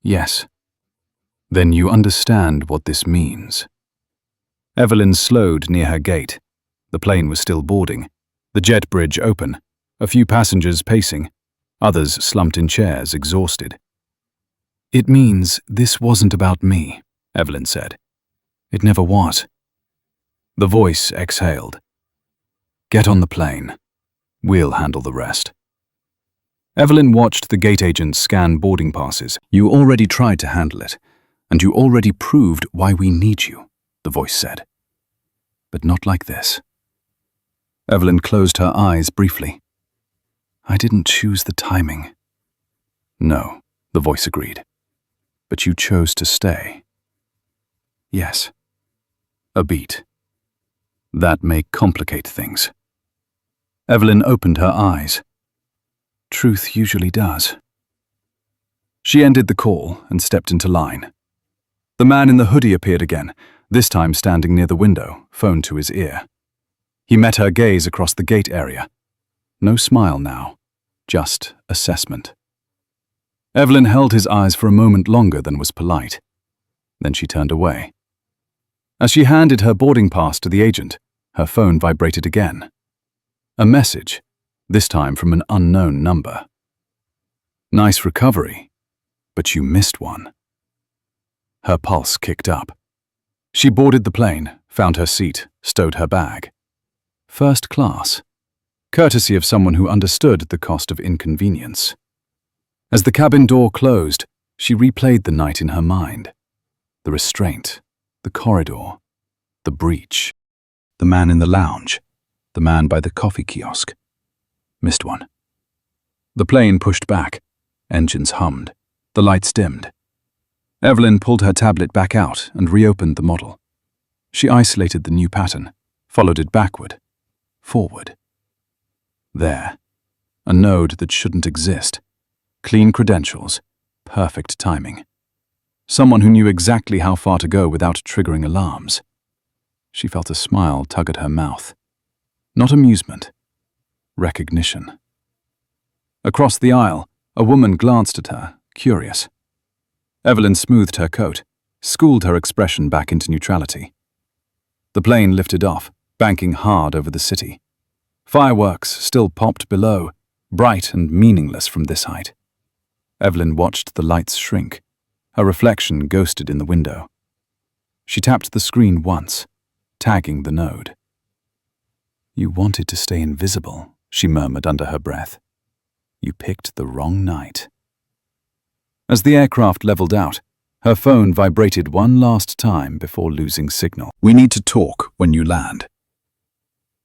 Yes. Then you understand what this means. Evelyn slowed near her gate. The plane was still boarding. The jet bridge open. A few passengers pacing. Others slumped in chairs, exhausted. It means this wasn't about me, Evelyn said. It never was. The voice exhaled. Get on the plane. We'll handle the rest. Evelyn watched the gate agent scan boarding passes. You already tried to handle it, and you already proved why we need you, the voice said. But not like this. Evelyn closed her eyes briefly. I didn't choose the timing. No, the voice agreed. But you chose to stay. Yes. A beat. That may complicate things. Evelyn opened her eyes. Truth usually does. She ended the call and stepped into line. The man in the hoodie appeared again, this time standing near the window, phone to his ear. He met her gaze across the gate area. No smile now, just assessment. Evelyn held his eyes for a moment longer than was polite. Then she turned away. As she handed her boarding pass to the agent, her phone vibrated again. A message, this time from an unknown number. Nice recovery, but you missed one. Her pulse kicked up. She boarded the plane, found her seat, stowed her bag. First class, courtesy of someone who understood the cost of inconvenience. As the cabin door closed, she replayed the night in her mind. The restraint, the corridor, the breach, the man in the lounge, the man by the coffee kiosk. Missed one. The plane pushed back. Engines hummed. The lights dimmed. Evelyn pulled her tablet back out and reopened the model. She isolated the new pattern, followed it backward, forward. There. A node that shouldn't exist. Clean credentials. Perfect timing. Someone who knew exactly how far to go without triggering alarms. She felt a smile tug at her mouth. Not amusement. Recognition. Across the aisle, a woman glanced at her, curious. Evelyn smoothed her coat, schooled her expression back into neutrality. The plane lifted off, banking hard over the city. Fireworks still popped below, bright and meaningless from this height. Evelyn watched the lights shrink. Her reflection ghosted in the window. She tapped the screen once, tagging the node. You wanted to stay invisible, she murmured under her breath. You picked the wrong night. As the aircraft leveled out, her phone vibrated one last time before losing signal. We need to talk when you land.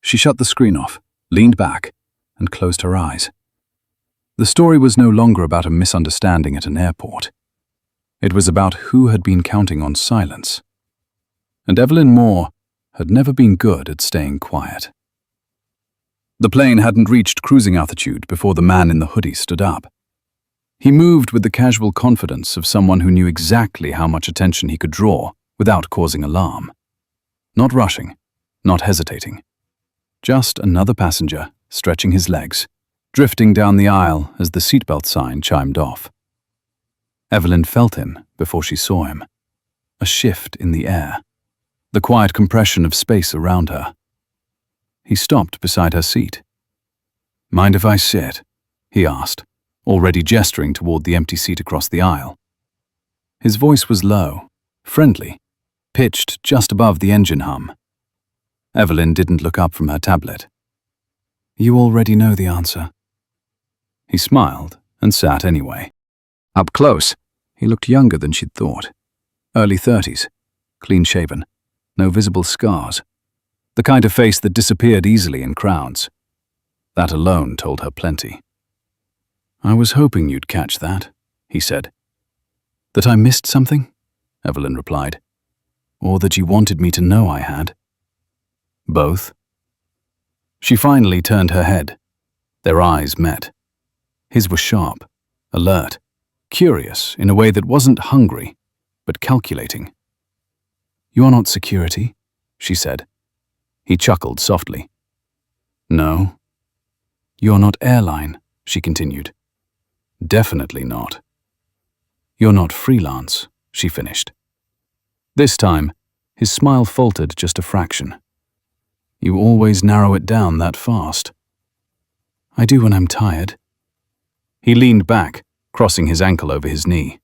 She shut the screen off, leaned back, and closed her eyes. The story was no longer about a misunderstanding at an airport. It was about who had been counting on silence. And Evelyn Moore had never been good at staying quiet. The plane hadn't reached cruising altitude before the man in the hoodie stood up. He moved with the casual confidence of someone who knew exactly how much attention he could draw without causing alarm. Not rushing, not hesitating. Just another passenger, stretching his legs, drifting down the aisle as the seatbelt sign chimed off. Evelyn felt him before she saw him. A shift in the air. The quiet compression of space around her. He stopped beside her seat. Mind if I sit? He asked, already gesturing toward the empty seat across the aisle. His voice was low, friendly, pitched just above the engine hum. Evelyn didn't look up from her tablet. You already know the answer. He smiled and sat anyway. Up close, he looked younger than she'd thought. Early 30s, clean-shaven, no visible scars. The kind of face that disappeared easily in crowds. That alone told her plenty. I was hoping you'd catch that, he said. That I missed something? Evelyn replied. Or that you wanted me to know I had? Both. She finally turned her head. Their eyes met. His were sharp, alert, curious in a way that wasn't hungry, but calculating. You're not security, she said. He chuckled softly. No. You're not airline, she continued. Definitely not. You're not freelance, she finished. This time, his smile faltered just a fraction. You always narrow it down that fast. I do when I'm tired. He leaned back, crossing his ankle over his knee.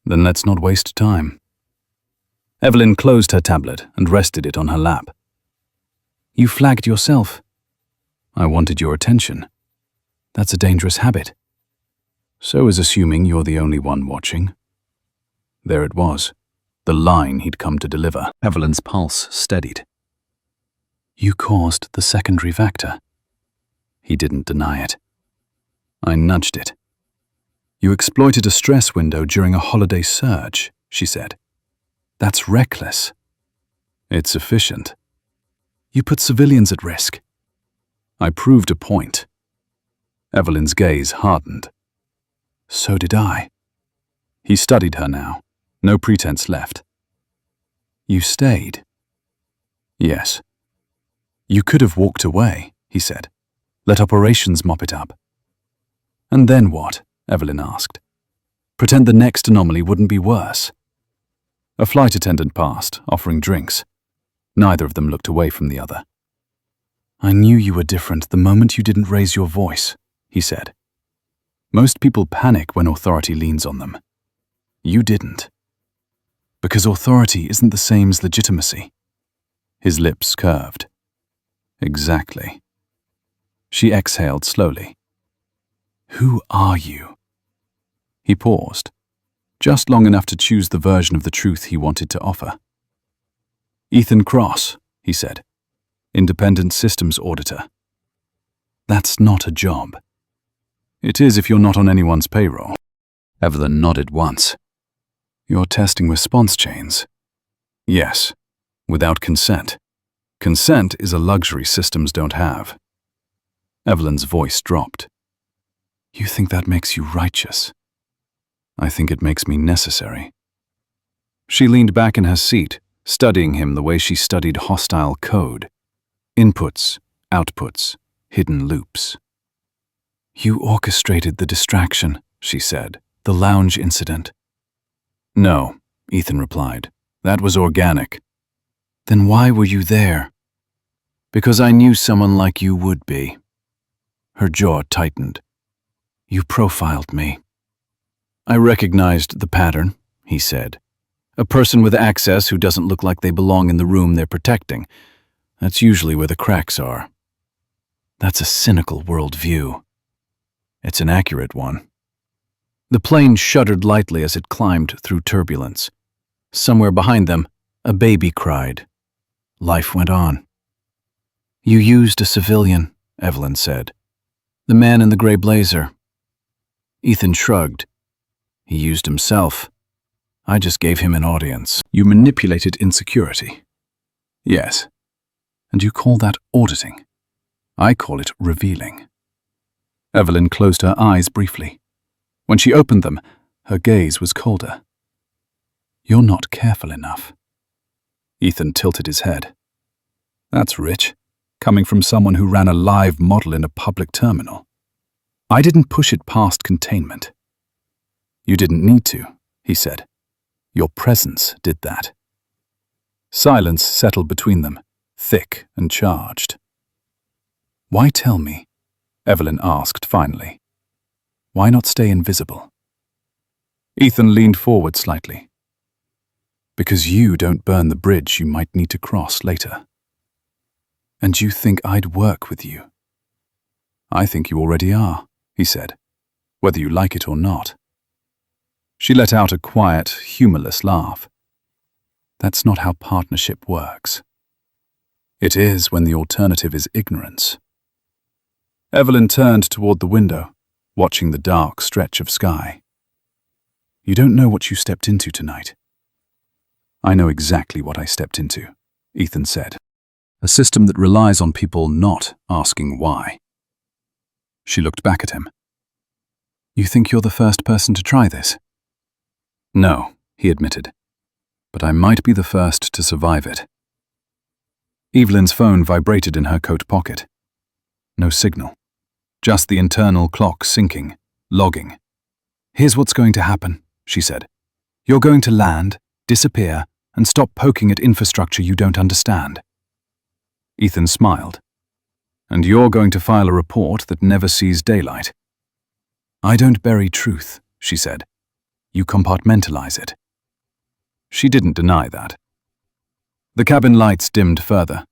Then let's not waste time. Evelyn closed her tablet and rested it on her lap. You flagged yourself. I wanted your attention. That's a dangerous habit, So is assuming you're the only one watching. There it was, the line he'd come to deliver. Evelyn's pulse steadied. You caused the secondary vector. He didn't deny it. I nudged it. You exploited a stress window during a holiday surge, she said. That's reckless. It's efficient. You put civilians at risk. I proved a point. Evelyn's gaze hardened. So did I. He studied her now. No pretense left. You stayed? Yes. You could have walked away, he said. Let operations mop it up. And then what? Evelyn asked. Pretend the next anomaly wouldn't be worse. A flight attendant passed, offering drinks. Neither of them looked away from the other. I knew you were different the moment you didn't raise your voice, he said. Most people panic when authority leans on them. You didn't. Because authority isn't the same as legitimacy. His lips curved. Exactly. She exhaled slowly. Who are you? He paused, just long enough to choose the version of the truth he wanted to offer. Ethan Cross, he said. Independent systems auditor. That's not a job. It is if you're not on anyone's payroll. Evelyn nodded once. You're testing response chains. Yes, without consent. Consent is a luxury systems don't have. Evelyn's voice dropped. You think that makes you righteous? I think it makes me necessary. She leaned back in her seat, studying him the way she studied hostile code. Inputs, outputs, hidden loops. You orchestrated the distraction, she said, the lounge incident. No, Ethan replied. That was organic. Then why were you there? Because I knew someone like you would be. Her jaw tightened. You profiled me. I recognized the pattern, he said. A person with access who doesn't look like they belong in the room they're protecting. That's usually where the cracks are. That's a cynical worldview. It's an accurate one. The plane shuddered lightly as it climbed through turbulence. Somewhere behind them, a baby cried. Life went on. You used a civilian, Evelyn said. The man in the gray blazer. Ethan shrugged. He used himself. I just gave him an audience. You manipulated insecurity. Yes. And you call that auditing. I call it revealing. Evelyn closed her eyes briefly. When she opened them, her gaze was colder. You're not careful enough. Ethan tilted his head. That's rich, coming from someone who ran a live model in a public terminal. I didn't push it past containment. You didn't need to, he said. Your presence did that. Silence settled between them, thick and charged. Why tell me? Evelyn asked finally. Why not stay invisible? Ethan leaned forward slightly. Because you don't burn the bridge you might need to cross later. And you think I'd work with you? I think you already are, he said, whether you like it or not. She let out a quiet, humorless laugh. That's not how partnership works. It is when the alternative is ignorance. Evelyn turned toward the window, watching the dark stretch of sky. You don't know what you stepped into tonight. I know exactly what I stepped into, Ethan said. A system that relies on people not asking why. She looked back at him. You think you're the first person to try this? No, he admitted. But I might be the first to survive it. Evelyn's phone vibrated in her coat pocket. No signal. Just the internal clock syncing, logging. Here's what's going to happen, she said. You're going to land, disappear, and stop poking at infrastructure you don't understand. Ethan smiled. And you're going to file a report that never sees daylight. I don't bury truth, she said. You compartmentalize it. She didn't deny that. The cabin lights dimmed further.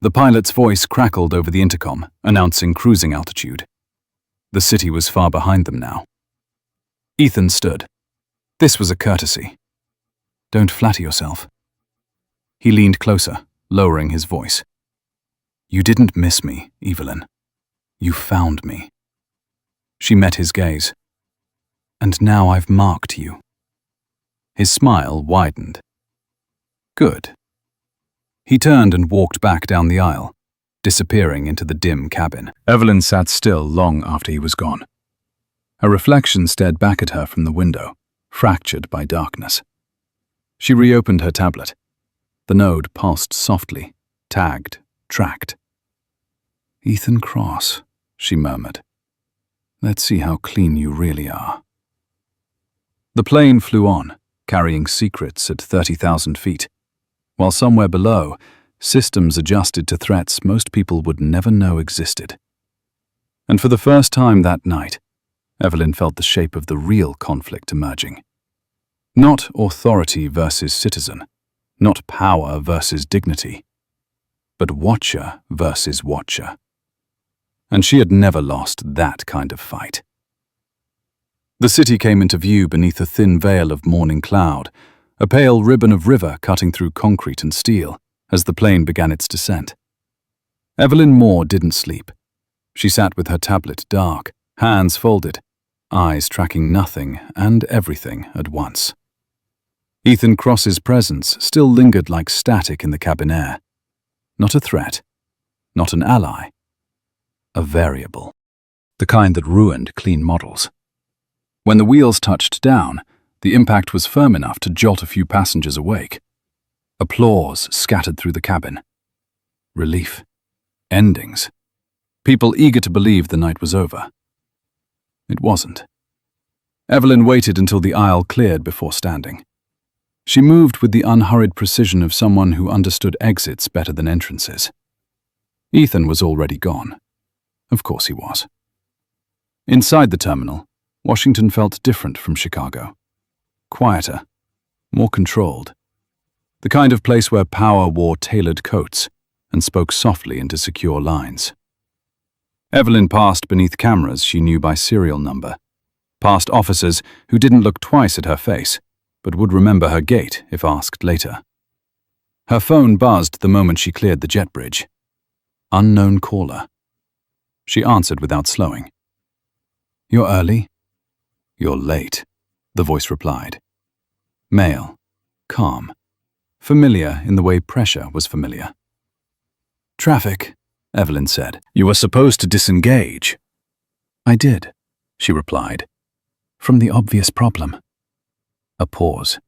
The pilot's voice crackled over the intercom, announcing cruising altitude. The city was far behind them now. Ethan stood. This was a courtesy. Don't flatter yourself. He leaned closer, lowering his voice. You didn't miss me, Evelyn. You found me. She met his gaze. And now I've marked you. His smile widened. Good. He turned and walked back down the aisle, disappearing into the dim cabin. Evelyn sat still long after he was gone. A reflection stared back at her from the window, fractured by darkness. She reopened her tablet. The node pulsed softly, tagged, tracked. Ethan Cross, she murmured. Let's see how clean you really are. The plane flew on, carrying secrets at 30,000 feet, while somewhere below, systems adjusted to threats most people would never know existed. And for the first time that night, Evelyn felt the shape of the real conflict emerging. Not authority versus citizen, not power versus dignity, but watcher versus watcher. And she had never lost that kind of fight. The city came into view beneath a thin veil of morning cloud, a pale ribbon of river cutting through concrete and steel as the plane began its descent. Evelyn Moore didn't sleep. She sat with her tablet dark, hands folded, eyes tracking nothing and everything at once. Ethan Cross's presence still lingered like static in the cabin air. Not a threat, not an ally, a variable. The kind that ruined clean models. When the wheels touched down, the impact was firm enough to jolt a few passengers awake. Applause scattered through the cabin. Relief. Endings. People eager to believe the night was over. It wasn't. Evelyn waited until the aisle cleared before standing. She moved with the unhurried precision of someone who understood exits better than entrances. Ethan was already gone. Of course he was. Inside the terminal, Washington felt different from Chicago. Quieter, more controlled. The kind of place where power wore tailored coats and spoke softly into secure lines. Evelyn passed beneath cameras she knew by serial number, past officers who didn't look twice at her face, but would remember her gait if asked later. Her phone buzzed the moment she cleared the jet bridge. Unknown caller. She answered without slowing. You're early? You're late, the voice replied. Male, calm, familiar in the way pressure was familiar. Traffic, Evelyn said. You were supposed to disengage. I did, she replied. From the obvious problem. A pause.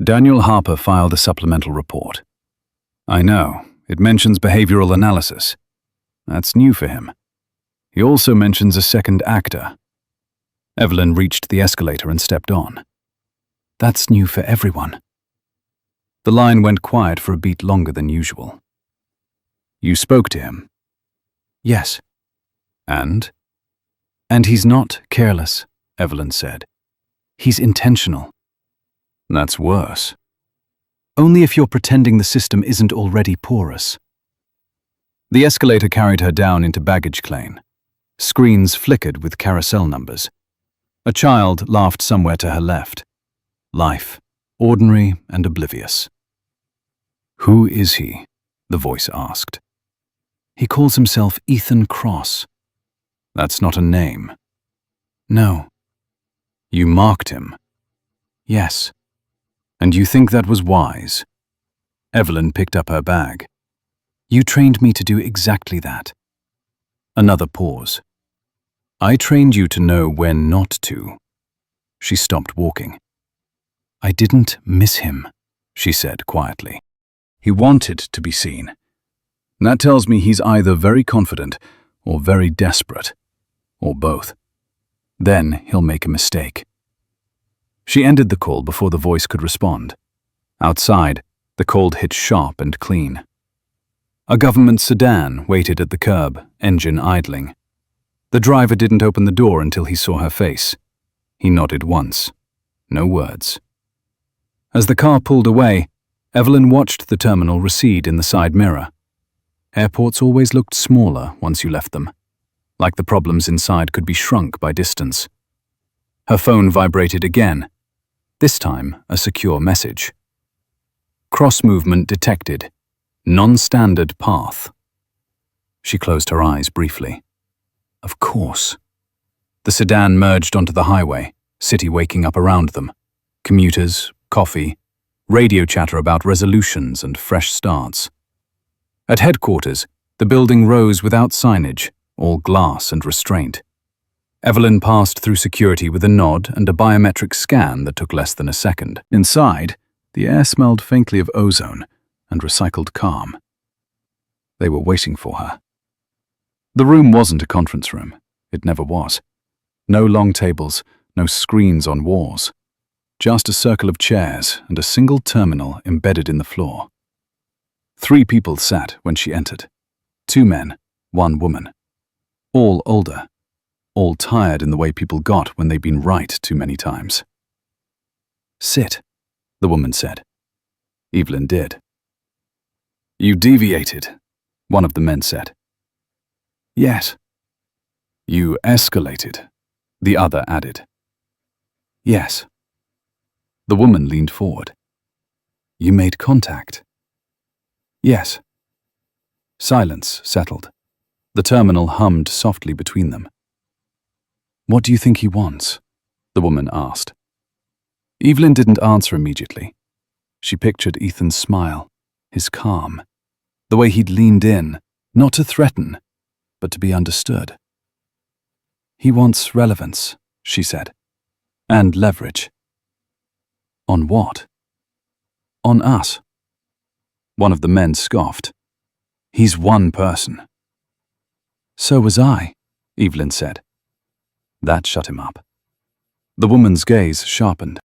Daniel Harper filed a supplemental report. I know, it mentions behavioral analysis. That's new for him. He also mentions a second actor. Evelyn reached the escalator and stepped on. That's new for everyone. The line went quiet for a beat longer than usual. You spoke to him? Yes. And? And he's not careless, Evelyn said. He's intentional. That's worse. Only if you're pretending the system isn't already porous. The escalator carried her down into baggage claim. Screens flickered with carousel numbers. A child laughed somewhere to her left. Life, ordinary and oblivious. Who is he? The voice asked. He calls himself Ethan Cross. That's not a name. No. You marked him. Yes. And you think that was wise? Evelyn picked up her bag. You trained me to do exactly that. Another pause. I trained you to know when not to. She stopped walking. I didn't miss him, she said quietly. He wanted to be seen. That tells me he's either very confident or very desperate, or both. Then he'll make a mistake. She ended the call before the voice could respond. Outside, the cold hit sharp and clean. A government sedan waited at the curb, engine idling. The driver didn't open the door until he saw her face. He nodded once. No words. As the car pulled away, Evelyn watched the terminal recede in the side mirror. Airports always looked smaller once you left them, like the problems inside could be shrunk by distance. Her phone vibrated again, this time a secure message. Cross movement detected. Non-standard path. She closed her eyes briefly. Of course. The sedan merged onto the highway, city waking up around them. Commuters, coffee, radio chatter about resolutions and fresh starts. At headquarters, the building rose without signage, all glass and restraint. Evelyn passed through security with a nod and a biometric scan that took less than a second. Inside, the air smelled faintly of ozone and recycled calm. They were waiting for her. The room wasn't a conference room. It never was. No long tables, no screens on walls. Just a circle of chairs and a single terminal embedded in the floor. 3 people sat when she entered. 2 men, 1 woman. All older. All tired in the way people got when they'd been right too many times. Sit, the woman said. Evelyn did. You deviated, one of the men said. Yes. You escalated, the other added. Yes. The woman leaned forward. You made contact. Yes. Silence settled. The terminal hummed softly between them. What do you think he wants? The woman asked. Evelyn didn't answer immediately. She pictured Ethan's smile, his calm, the way he'd leaned in, not to threaten, but to be understood. He wants relevance, she said, and leverage. On what? On us. One of the men scoffed. He's one person. So was I, Evelyn said. That shut him up. The woman's gaze sharpened.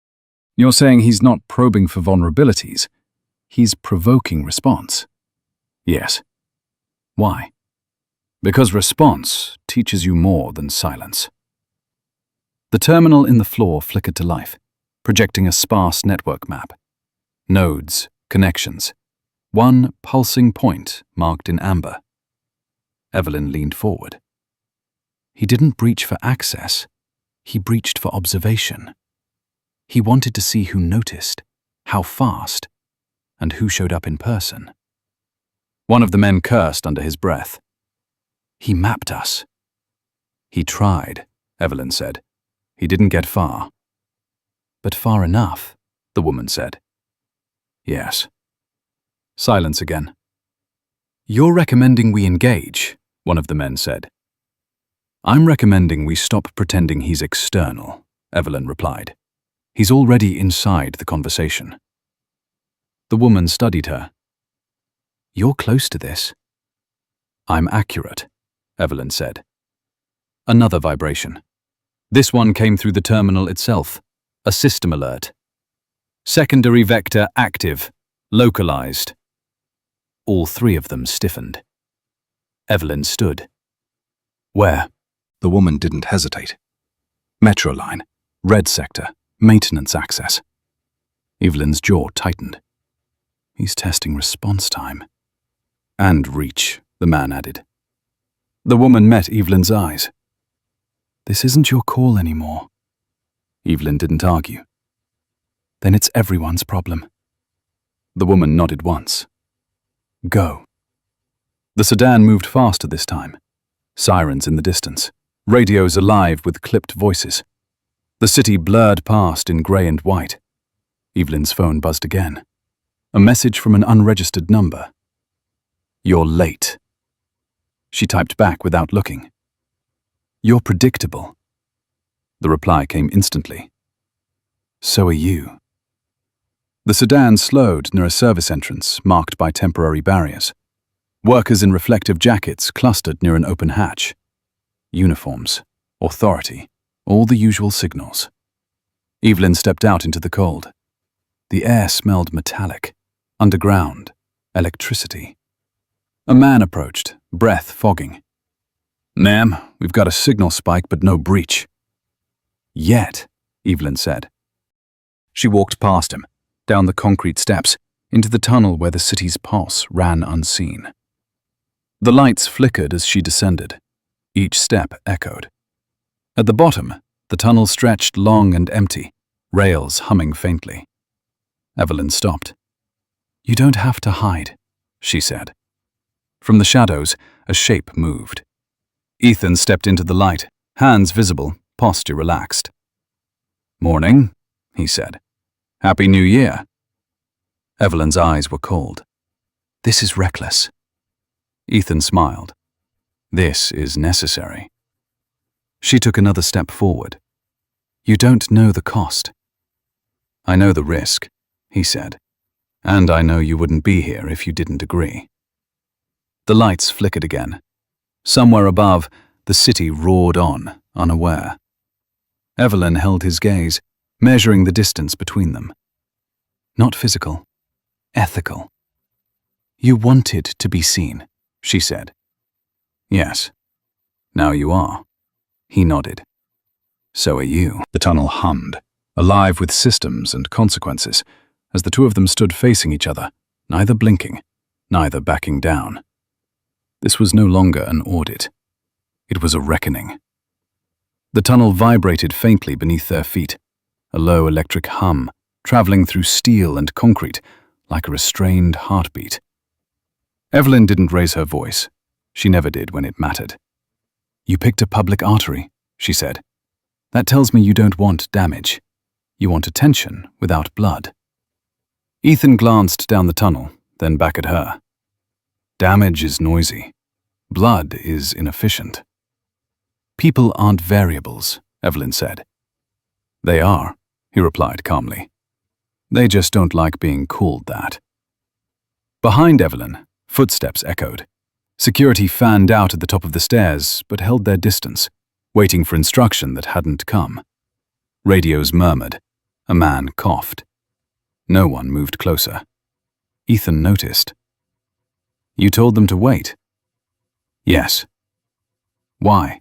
You're saying he's not probing for vulnerabilities. He's provoking response. Yes. Why? Because response teaches you more than silence. The terminal in the floor flickered to life, projecting a sparse network map. Nodes, connections. One pulsing point marked in amber. Evelyn leaned forward. He didn't breach for access. He breached for observation. He wanted to see who noticed, how fast, and who showed up in person. One of the men cursed under his breath. He mapped us. He tried, Evelyn said. He didn't get far. But far enough, the woman said. Yes. Silence again. You're recommending we engage, one of the men said. I'm recommending we stop pretending he's external, Evelyn replied. He's already inside the conversation. The woman studied her. You're close to this. I'm accurate, Evelyn said. Another vibration. This one came through the terminal itself. A system alert. Secondary vector active. Localized. All 3 of them stiffened. Evelyn stood. Where? The woman didn't hesitate. Metro line, red sector, maintenance access. Evelyn's jaw tightened. He's testing response time. And reach, the man added. The woman met Evelyn's eyes. This isn't your call anymore. Evelyn didn't argue. Then it's everyone's problem. The woman nodded once. Go. The sedan moved faster this time. Sirens in the distance. Radios alive with clipped voices. The city blurred past in grey and white. Evelyn's phone buzzed again. A message from an unregistered number. You're late. She typed back without looking. You're predictable. The reply came instantly. So are you. The sedan slowed near a service entrance marked by temporary barriers. Workers in reflective jackets clustered near an open hatch. Uniforms, authority, all the usual signals. Evelyn stepped out into the cold. The air smelled metallic, underground, electricity. A man approached, breath fogging. Ma'am, we've got a signal spike but no breach. Yet, Evelyn said. She walked past him, down the concrete steps, into the tunnel where the city's pulse ran unseen. The lights flickered as she descended. Each step echoed. At the bottom, The tunnel stretched long and empty, rails humming faintly. Evelyn stopped. "You don't have to hide," she said. From the shadows, a shape moved. Ethan stepped into the light, hands visible, posture relaxed. "Morning," he said. "Happy New Year." Evelyn's eyes were cold. "This is reckless." Ethan smiled. "This is necessary." She took another step forward. "You don't know the cost." "I know the risk," he said. "And I know you wouldn't be here if you didn't agree." The lights flickered again. Somewhere above, the city roared on, unaware. Evelyn held his gaze, measuring the distance between them. "Not physical, ethical." "You wanted to be seen," she said. "Yes. Now you are." He nodded. "So are you." The tunnel hummed, alive with systems and consequences, as the two of them stood facing each other, neither blinking, neither backing down. This was no longer an audit. It was a reckoning. The tunnel vibrated faintly beneath their feet, a low electric hum, traveling through steel and concrete like a restrained heartbeat. Evelyn didn't raise her voice. She never did when it mattered. "You picked a public artery," she said. "That tells me you don't want damage. You want attention without blood." Ethan glanced down the tunnel, then back at her. "Damage is noisy. Blood is inefficient." "People aren't variables," Evelyn said. "They are," he replied calmly. "They just don't like being called that." Behind Evelyn, footsteps echoed. Security fanned out at the top of the stairs, but held their distance, waiting for instruction that hadn't come. Radios murmured. A man coughed. No one moved closer. Ethan noticed. "You told them to wait?" "Yes." "Why?"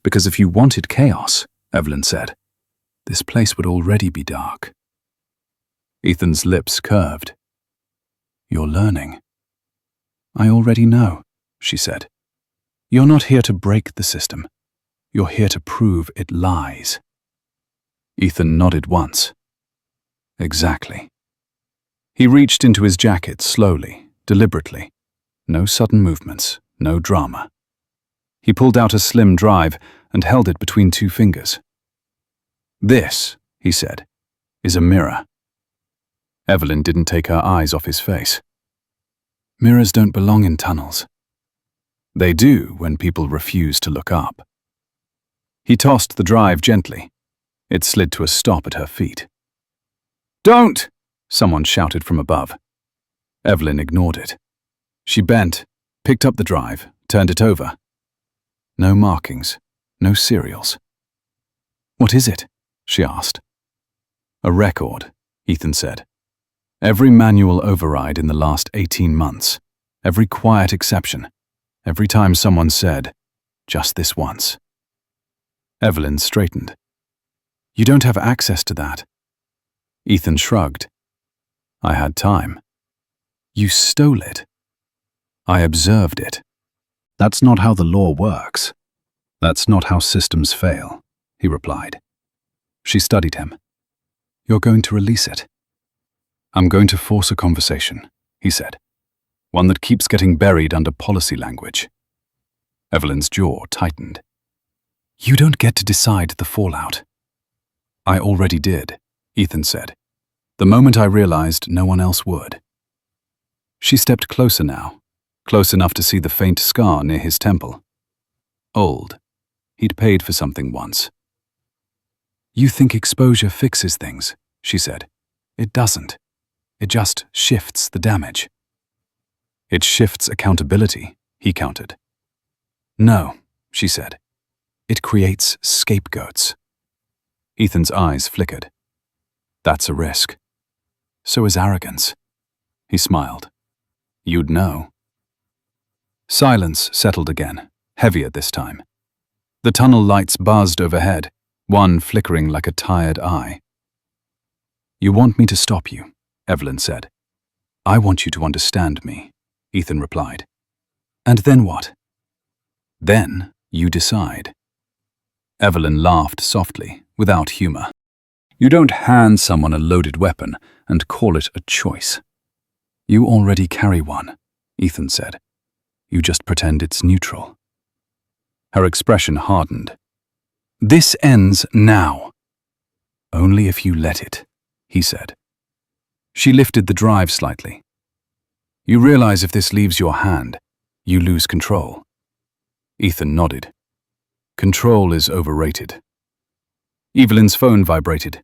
"Because if you wanted chaos," Evelyn said, "this place would already be dark." Ethan's lips curved. "You're learning." "I already know," she said. "You're not here to break the system. You're here to prove it lies." Ethan nodded once. "Exactly." He reached into his jacket slowly, deliberately. No sudden movements, no drama. He pulled out a slim drive and held it between two fingers. "This," he said, "is a mirror." Evelyn didn't take her eyes off his face. "Mirrors don't belong in tunnels." "They do when people refuse to look up." He tossed the drive gently. It slid to a stop at her feet. "Don't!" someone shouted from above. Evelyn ignored it. She bent, picked up the drive, turned it over. No markings, no serials. "What is it?" she asked. "A record," Ethan said. "Every manual override in the last 18 months, every quiet exception, every time someone said, 'Just this once.'" Evelyn straightened. "You don't have access to that." Ethan shrugged. "I had time." "You stole it." "I observed it." "That's not how the law works. That's not how systems fail," he replied. She studied him. "You're going to release it." "I'm going to force a conversation," he said. "One that keeps getting buried under policy language." Evelyn's jaw tightened. "You don't get to decide the fallout." "I already did," Ethan said, "the moment I realized no one else would." She stepped closer now, close enough to see the faint scar near his temple. Old. He'd paid for something once. "You think exposure fixes things," she said. "It doesn't. It just shifts the damage." "It shifts accountability," he countered. "No," she said. "It creates scapegoats." Ethan's eyes flickered. "That's a risk." "So is arrogance." He smiled. "You'd know." Silence settled again, heavier this time. The tunnel lights buzzed overhead, one flickering like a tired eye. "You want me to stop you," Evelyn said. "I want you to understand me," Ethan replied. "And then what?" "Then you decide." Evelyn laughed softly, without humor. You don't hand someone a loaded weapon and call it a choice. You already carry one, Ethan said. You just pretend it's neutral. Her expression hardened. This ends now. Only if you let it, he said. She lifted the drive slightly. You realize if this leaves your hand, you lose control. Ethan nodded. Control is overrated. Evelyn's phone vibrated.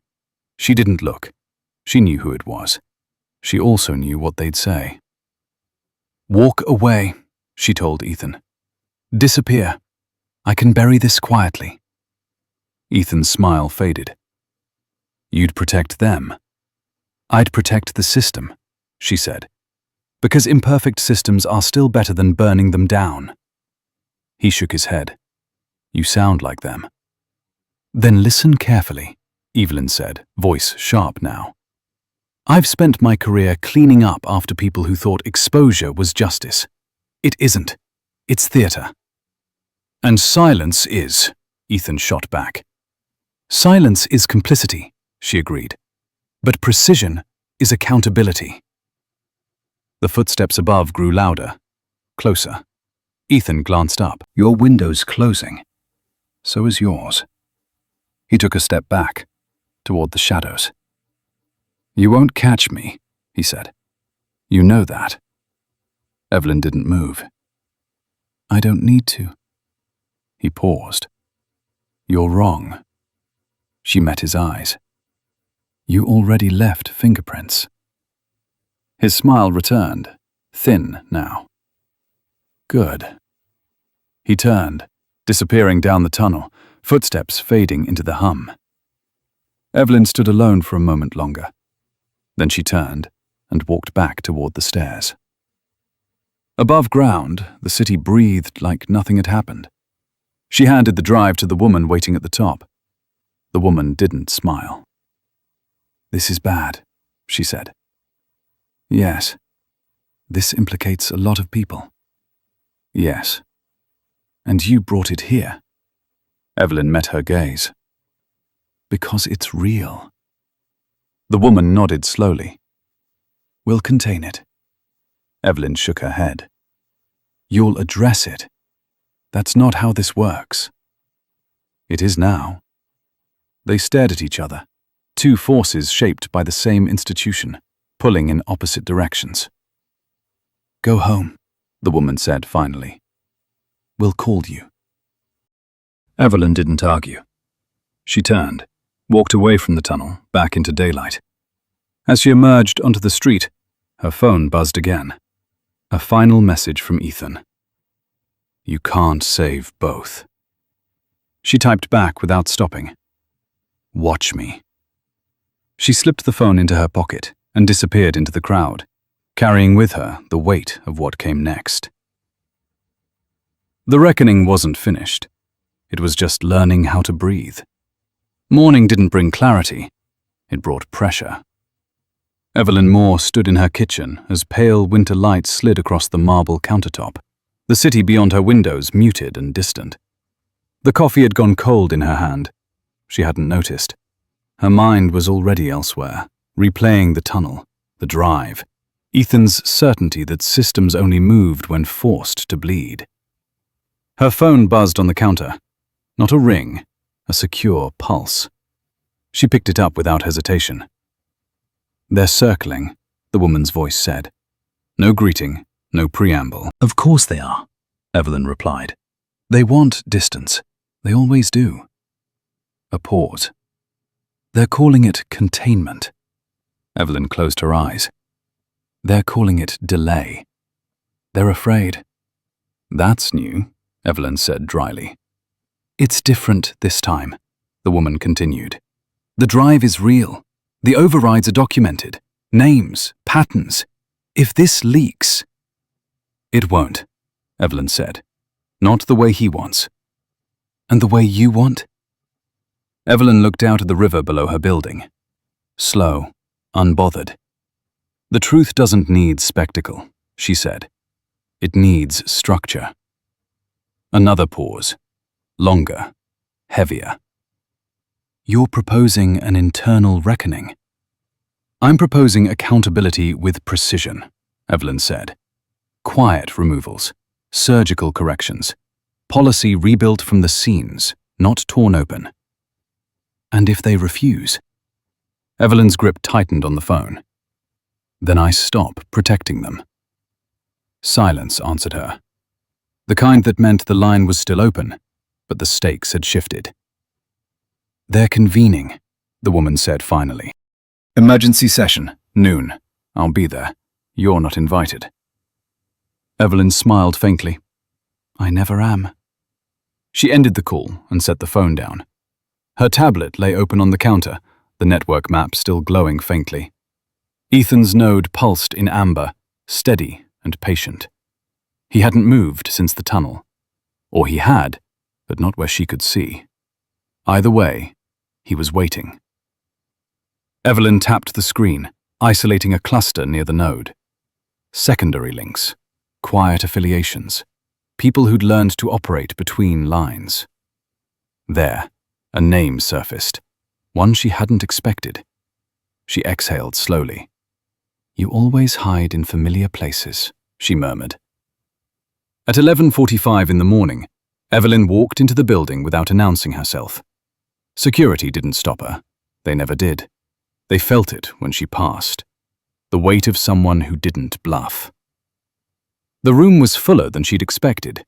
She didn't look. She knew who it was. She also knew what they'd say. Walk away, she told Ethan. Disappear. I can bury this quietly. Ethan's smile faded. You'd protect them. I'd protect the system, she said, because imperfect systems are still better than burning them down. He shook his head. You sound like them. Then listen carefully, Evelyn said, voice sharp now. I've spent my career cleaning up after people who thought exposure was justice. It isn't. It's theater. And silence is, Ethan shot back. Silence is complicity, she agreed. But precision is accountability. The footsteps above grew louder, closer. Ethan glanced up. Your window's closing. So is yours. He took a step back, toward the shadows. You won't catch me, he said. You know that. Evelyn didn't move. I don't need to. He paused. You're wrong. She met his eyes. You already left fingerprints. His smile returned, thin now. Good. He turned, disappearing down the tunnel, footsteps fading into the hum. Evelyn stood alone for a moment longer. Then she turned and walked back toward the stairs. Above ground, the city breathed like nothing had happened. She handed the drive to the woman waiting at the top. The woman didn't smile. This is bad, she said. Yes. This implicates a lot of people. Yes. And you brought it here. Evelyn met her gaze. Because it's real. The woman nodded slowly. We'll contain it. Evelyn shook her head. You'll address it. That's not how this works. It is now. They stared at each other, two forces shaped by the same institution, pulling in opposite directions. Go home, the woman said finally. We'll call you. Evelyn didn't argue. She turned, walked away from the tunnel, back into daylight. As she emerged onto the street, her phone buzzed again. A final message from Ethan. You can't save both. She typed back without stopping. Watch me. She slipped the phone into her pocket and disappeared into the crowd, carrying with her the weight of what came next. The reckoning wasn't finished. It was just learning how to breathe. Morning didn't bring clarity. It brought pressure. Evelyn Moore stood in her kitchen as pale winter light slid across the marble countertop, the city beyond her windows muted and distant. The coffee had gone cold in her hand. She hadn't noticed. Her mind was already elsewhere, replaying the tunnel, the drive, Ethan's certainty that systems only moved when forced to bleed. Her phone buzzed on the counter. Not a ring, a secure pulse. She picked it up without hesitation. They're circling, the woman's voice said. No greeting, no preamble. Of course they are, Evelyn replied. They want distance. They always do. A pause. They're calling it containment. Evelyn closed her eyes. They're calling it delay. They're afraid. That's new, Evelyn said dryly. It's different this time, the woman continued. The drive is real. The overrides are documented. Names, patterns. If this leaks... It won't, Evelyn said. Not the way he wants. And the way you want? Evelyn looked out at the river below her building. Slow, unbothered. The truth doesn't need spectacle, she said. It needs structure. Another pause. Longer. heavier. You're proposing an internal reckoning. I'm proposing accountability with precision, Evelyn said. Quiet removals, surgical corrections, policy rebuilt from the seams, not torn open. And if they refuse? Evelyn's grip tightened on the phone. Then I stop protecting them. Silence answered her. The kind that meant the line was still open, but the stakes had shifted. They're convening, the woman said finally. Emergency session, noon. I'll be there. You're not invited. Evelyn smiled faintly. I never am. She ended the call and set the phone down. Her tablet lay open on the counter, the network map still glowing faintly. Ethan's node pulsed in amber, steady and patient. He hadn't moved since the tunnel. Or he had, but not where she could see. Either way, he was waiting. Evelyn tapped the screen, isolating a cluster near the node. Secondary links, quiet affiliations, people who'd learned to operate between lines. There, a name surfaced, one she hadn't expected. She exhaled slowly. You always hide in familiar places, she murmured. At 11:45 in the morning, Evelyn walked into the building without announcing herself. Security didn't stop her. They never did. They felt it when she passed. The weight of someone who didn't bluff. The room was fuller than she'd expected.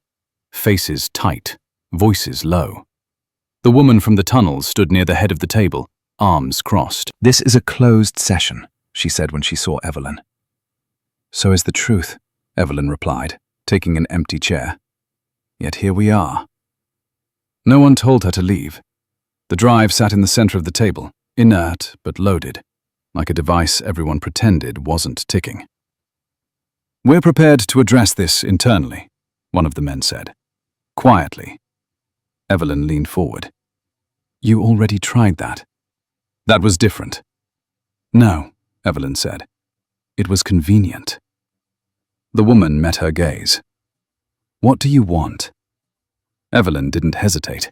Faces tight, voices low. The woman from the tunnels stood near the head of the table, arms crossed. This is a closed session, she said when she saw Evelyn. So is the truth, Evelyn replied, taking an empty chair. Yet here we are. No one told her to leave. The drive sat in the center of the table, inert but loaded, like a device everyone pretended wasn't ticking. We're prepared to address this internally, one of the men said. Quietly. Evelyn leaned forward. You already tried that. That was different. No, Evelyn said. It was convenient. The woman met her gaze. What do you want? Evelyn didn't hesitate.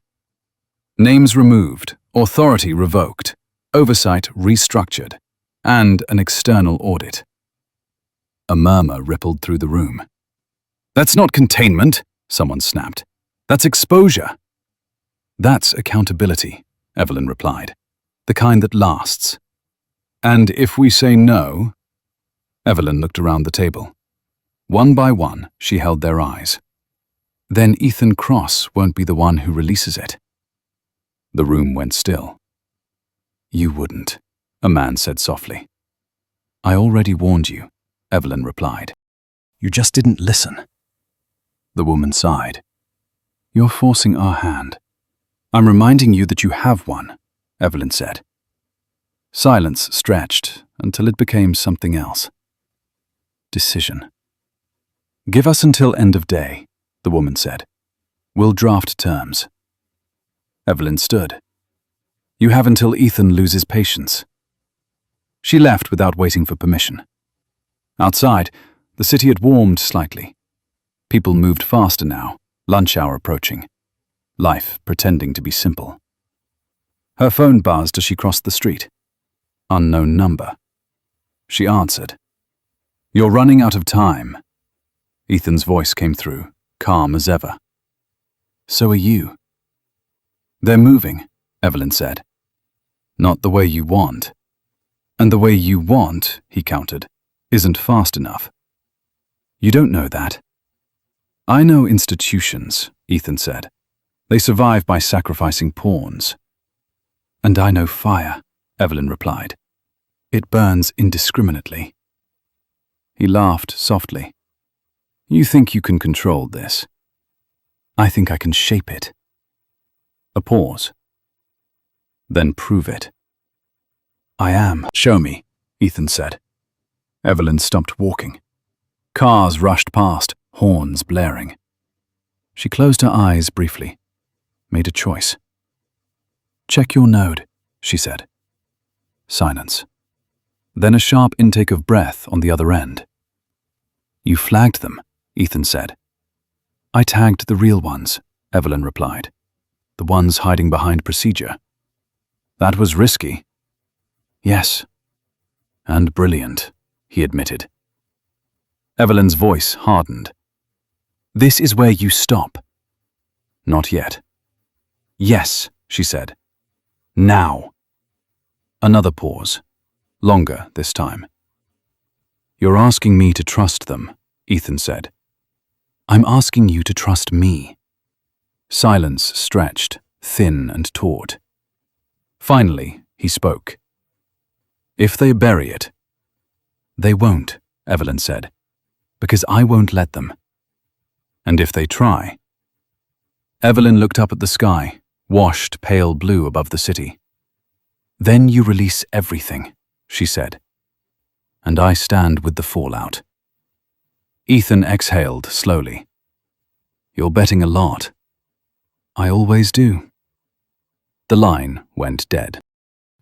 Names removed, authority revoked, oversight restructured, and an external audit. A murmur rippled through the room. That's not containment, someone snapped. That's exposure. That's accountability, Evelyn replied. The kind that lasts. And if we say no? Evelyn looked around the table. One by one, she held their eyes. Then Ethan Cross won't be the one who releases it. The room went still. You wouldn't, a man said softly. I already warned you, Evelyn replied. You just didn't listen. The woman sighed. You're forcing our hand. I'm reminding you that you have one, Evelyn said. Silence stretched until it became something else. Decision. Give us until end of day, the woman said. We'll draft terms. Evelyn stood. You have until Ethan loses patience. She left without waiting for permission. Outside, the city had warmed slightly. People moved faster now, lunch hour approaching. Life pretending to be simple. Her phone buzzed as she crossed the street. Unknown number. She answered. You're running out of time. Ethan's voice came through, calm as ever. So are you. They're moving, Evelyn said. Not the way you want. And the way you want, he countered, isn't fast enough. You don't know that. I know institutions, Ethan said. They survive by sacrificing pawns. And I know fire, Evelyn replied. It burns indiscriminately. He laughed softly. You think you can control this. I think I can shape it. A pause. Then prove it. I am. Show me, Ethan said. Evelyn stopped walking. Cars rushed past, horns blaring. She closed her eyes briefly, made a choice. Check your node, she said. Silence. Then a sharp intake of breath on the other end. You flagged them, Ethan said. I tagged the real ones, Evelyn replied. the ones hiding behind procedure. That was risky. Yes. And brilliant, he admitted. Evelyn's voice hardened. This is where you stop. Not yet. Yes, she said. Now. Another pause. Longer this time. You're asking me to trust them, Ethan said. I'm asking you to trust me. Silence stretched, thin and taut. Finally, he spoke. If they bury it. They won't, Evelyn said, because I won't let them. And if they try? Evelyn looked up at the sky, washed pale blue above the city. Then you release everything, she said. And I stand with the fallout. Ethan exhaled slowly. You're betting a lot. I always do. The line went dead.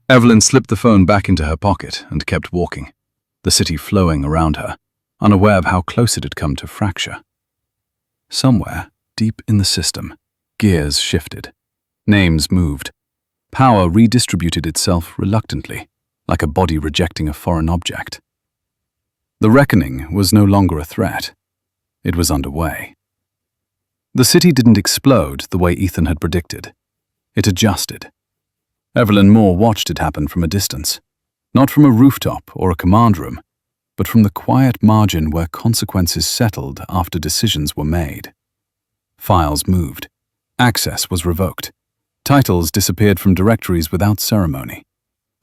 Evelyn slipped the phone back into her pocket and kept walking, the city flowing around her, unaware of how close it had come to fracture. Somewhere, deep in the system, gears shifted. Names moved. Power redistributed itself reluctantly, like a body rejecting a foreign object. The reckoning was no longer a threat. It was underway. The city didn't explode the way Ethan had predicted. It adjusted. Evelyn Moore watched it happen from a distance, not from a rooftop or a command room, but from the quiet margin where consequences settled after decisions were made. Files moved. Access was revoked. Titles disappeared from directories without ceremony.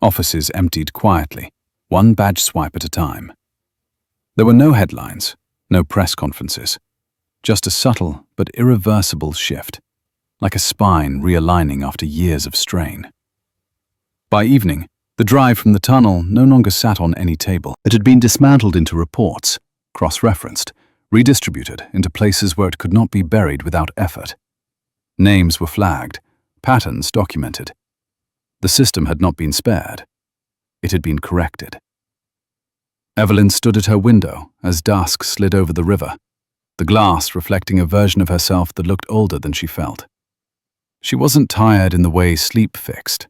Offices emptied quietly, one badge swipe at a time. There were no headlines, no press conferences, just a subtle but irreversible shift, like a spine realigning after years of strain. By evening, the drive from the tunnel no longer sat on any table. It had been dismantled into reports, cross-referenced, redistributed into places where it could not be buried without effort. Names were flagged, patterns documented. The system had not been spared. It had been corrected. Evelyn stood at her window as dusk slid over the river, the glass reflecting a version of herself that looked older than she felt. She wasn't tired in the way sleep fixed.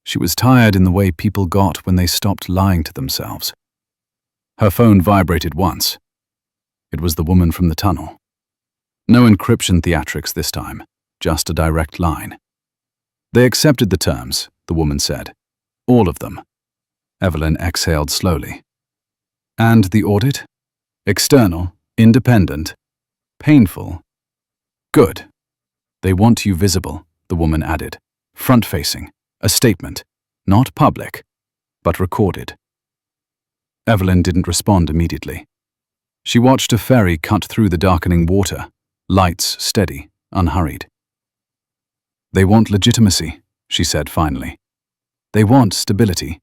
She was tired in the way people got when they stopped lying to themselves. Her phone vibrated once. It was the woman from the tunnel. No encryption theatrics this time, just a direct line. They accepted the terms, the woman said. All of them. Evelyn exhaled slowly. And the audit? External, independent, painful. Good. They want you visible, the woman added. Front-facing, a statement, not public, but recorded. Evelyn didn't respond immediately. She watched a ferry cut through the darkening water, lights steady, unhurried. They want legitimacy, she said finally. They want stability.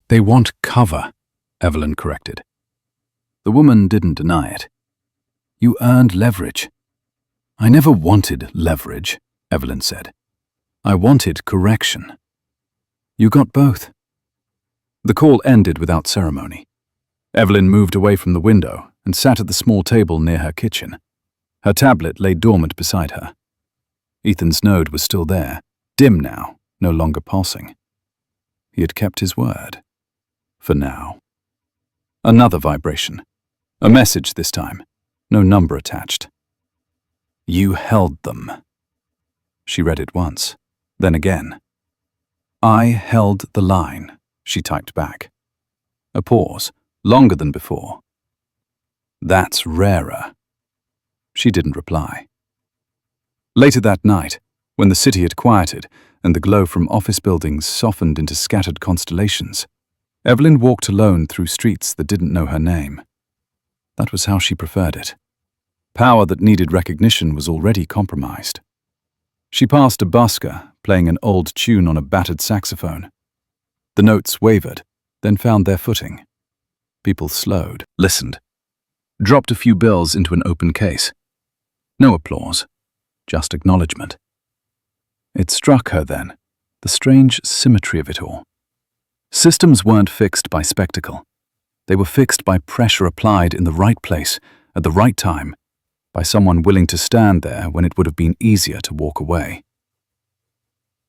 They want cover, Evelyn corrected. The woman didn't deny it. You earned leverage. I never wanted leverage, Evelyn said. I wanted correction. You got both. The call ended without ceremony. Evelyn moved away from the window and sat at the small table near her kitchen. Her tablet lay dormant beside her. Ethan's node was still there, dim now, no longer pulsing. He had kept his word. For now. Another vibration. A message this time, no number attached. You held them. She read it once, then again. I held the line, she typed back. A pause, longer than before. That's rarer. She didn't reply. Later that night, when the city had quieted and the glow from office buildings softened into scattered constellations, Evelyn walked alone through streets that didn't know her name. That was how she preferred it. Power that needed recognition was already compromised. She passed a busker playing an old tune on a battered saxophone. The notes wavered, then found their footing. People slowed, listened, dropped a few bills into an open case. No applause, just acknowledgement. It struck her then, the strange symmetry of it all. Systems weren't fixed by spectacle. They were fixed by pressure applied in the right place, at the right time, by someone willing to stand there when it would have been easier to walk away.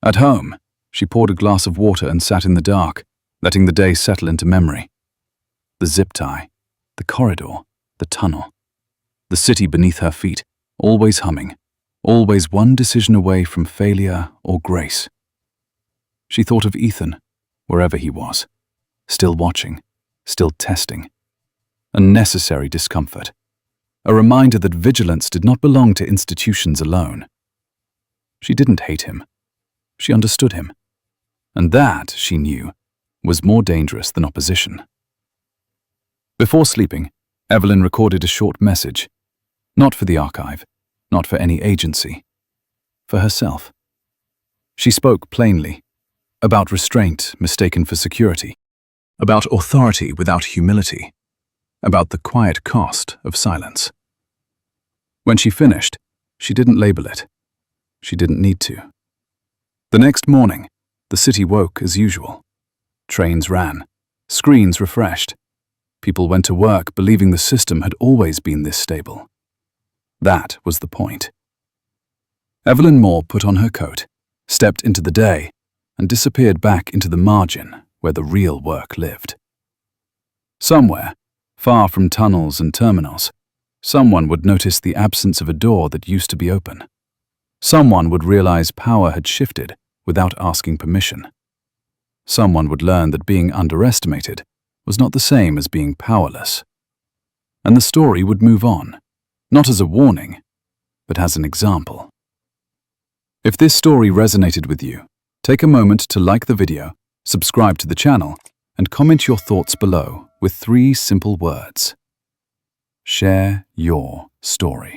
At home, she poured a glass of water and sat in the dark, letting the day settle into memory. The zip tie, the corridor, the tunnel, the city beneath her feet, always humming, always one decision away from failure or grace. She thought of Ethan, wherever he was, still watching, still testing. A necessary discomfort, a reminder that vigilance did not belong to institutions alone. She didn't hate him. She understood him. And that, she knew, was more dangerous than opposition. Before sleeping, Evelyn recorded a short message, not for the archive, not for any agency, for herself. She spoke plainly, about restraint mistaken for security, about authority without humility, about the quiet cost of silence. When she finished, she didn't label it. She didn't need to. The next morning, the city woke as usual. Trains ran, screens refreshed. People went to work believing the system had always been this stable. That was the point. Evelyn Moore put on her coat, stepped into the day, and disappeared back into the margin where the real work lived. Somewhere, far from tunnels and terminals, someone would notice the absence of a door that used to be open. Someone would realize power had shifted without asking permission. Someone would learn that being underestimated was not the same as being powerless. And the story would move on, not as a warning, but as an example. If this story resonated with you, take a moment to like the video, subscribe to the channel, and comment your thoughts below with 3 simple words. Share your story.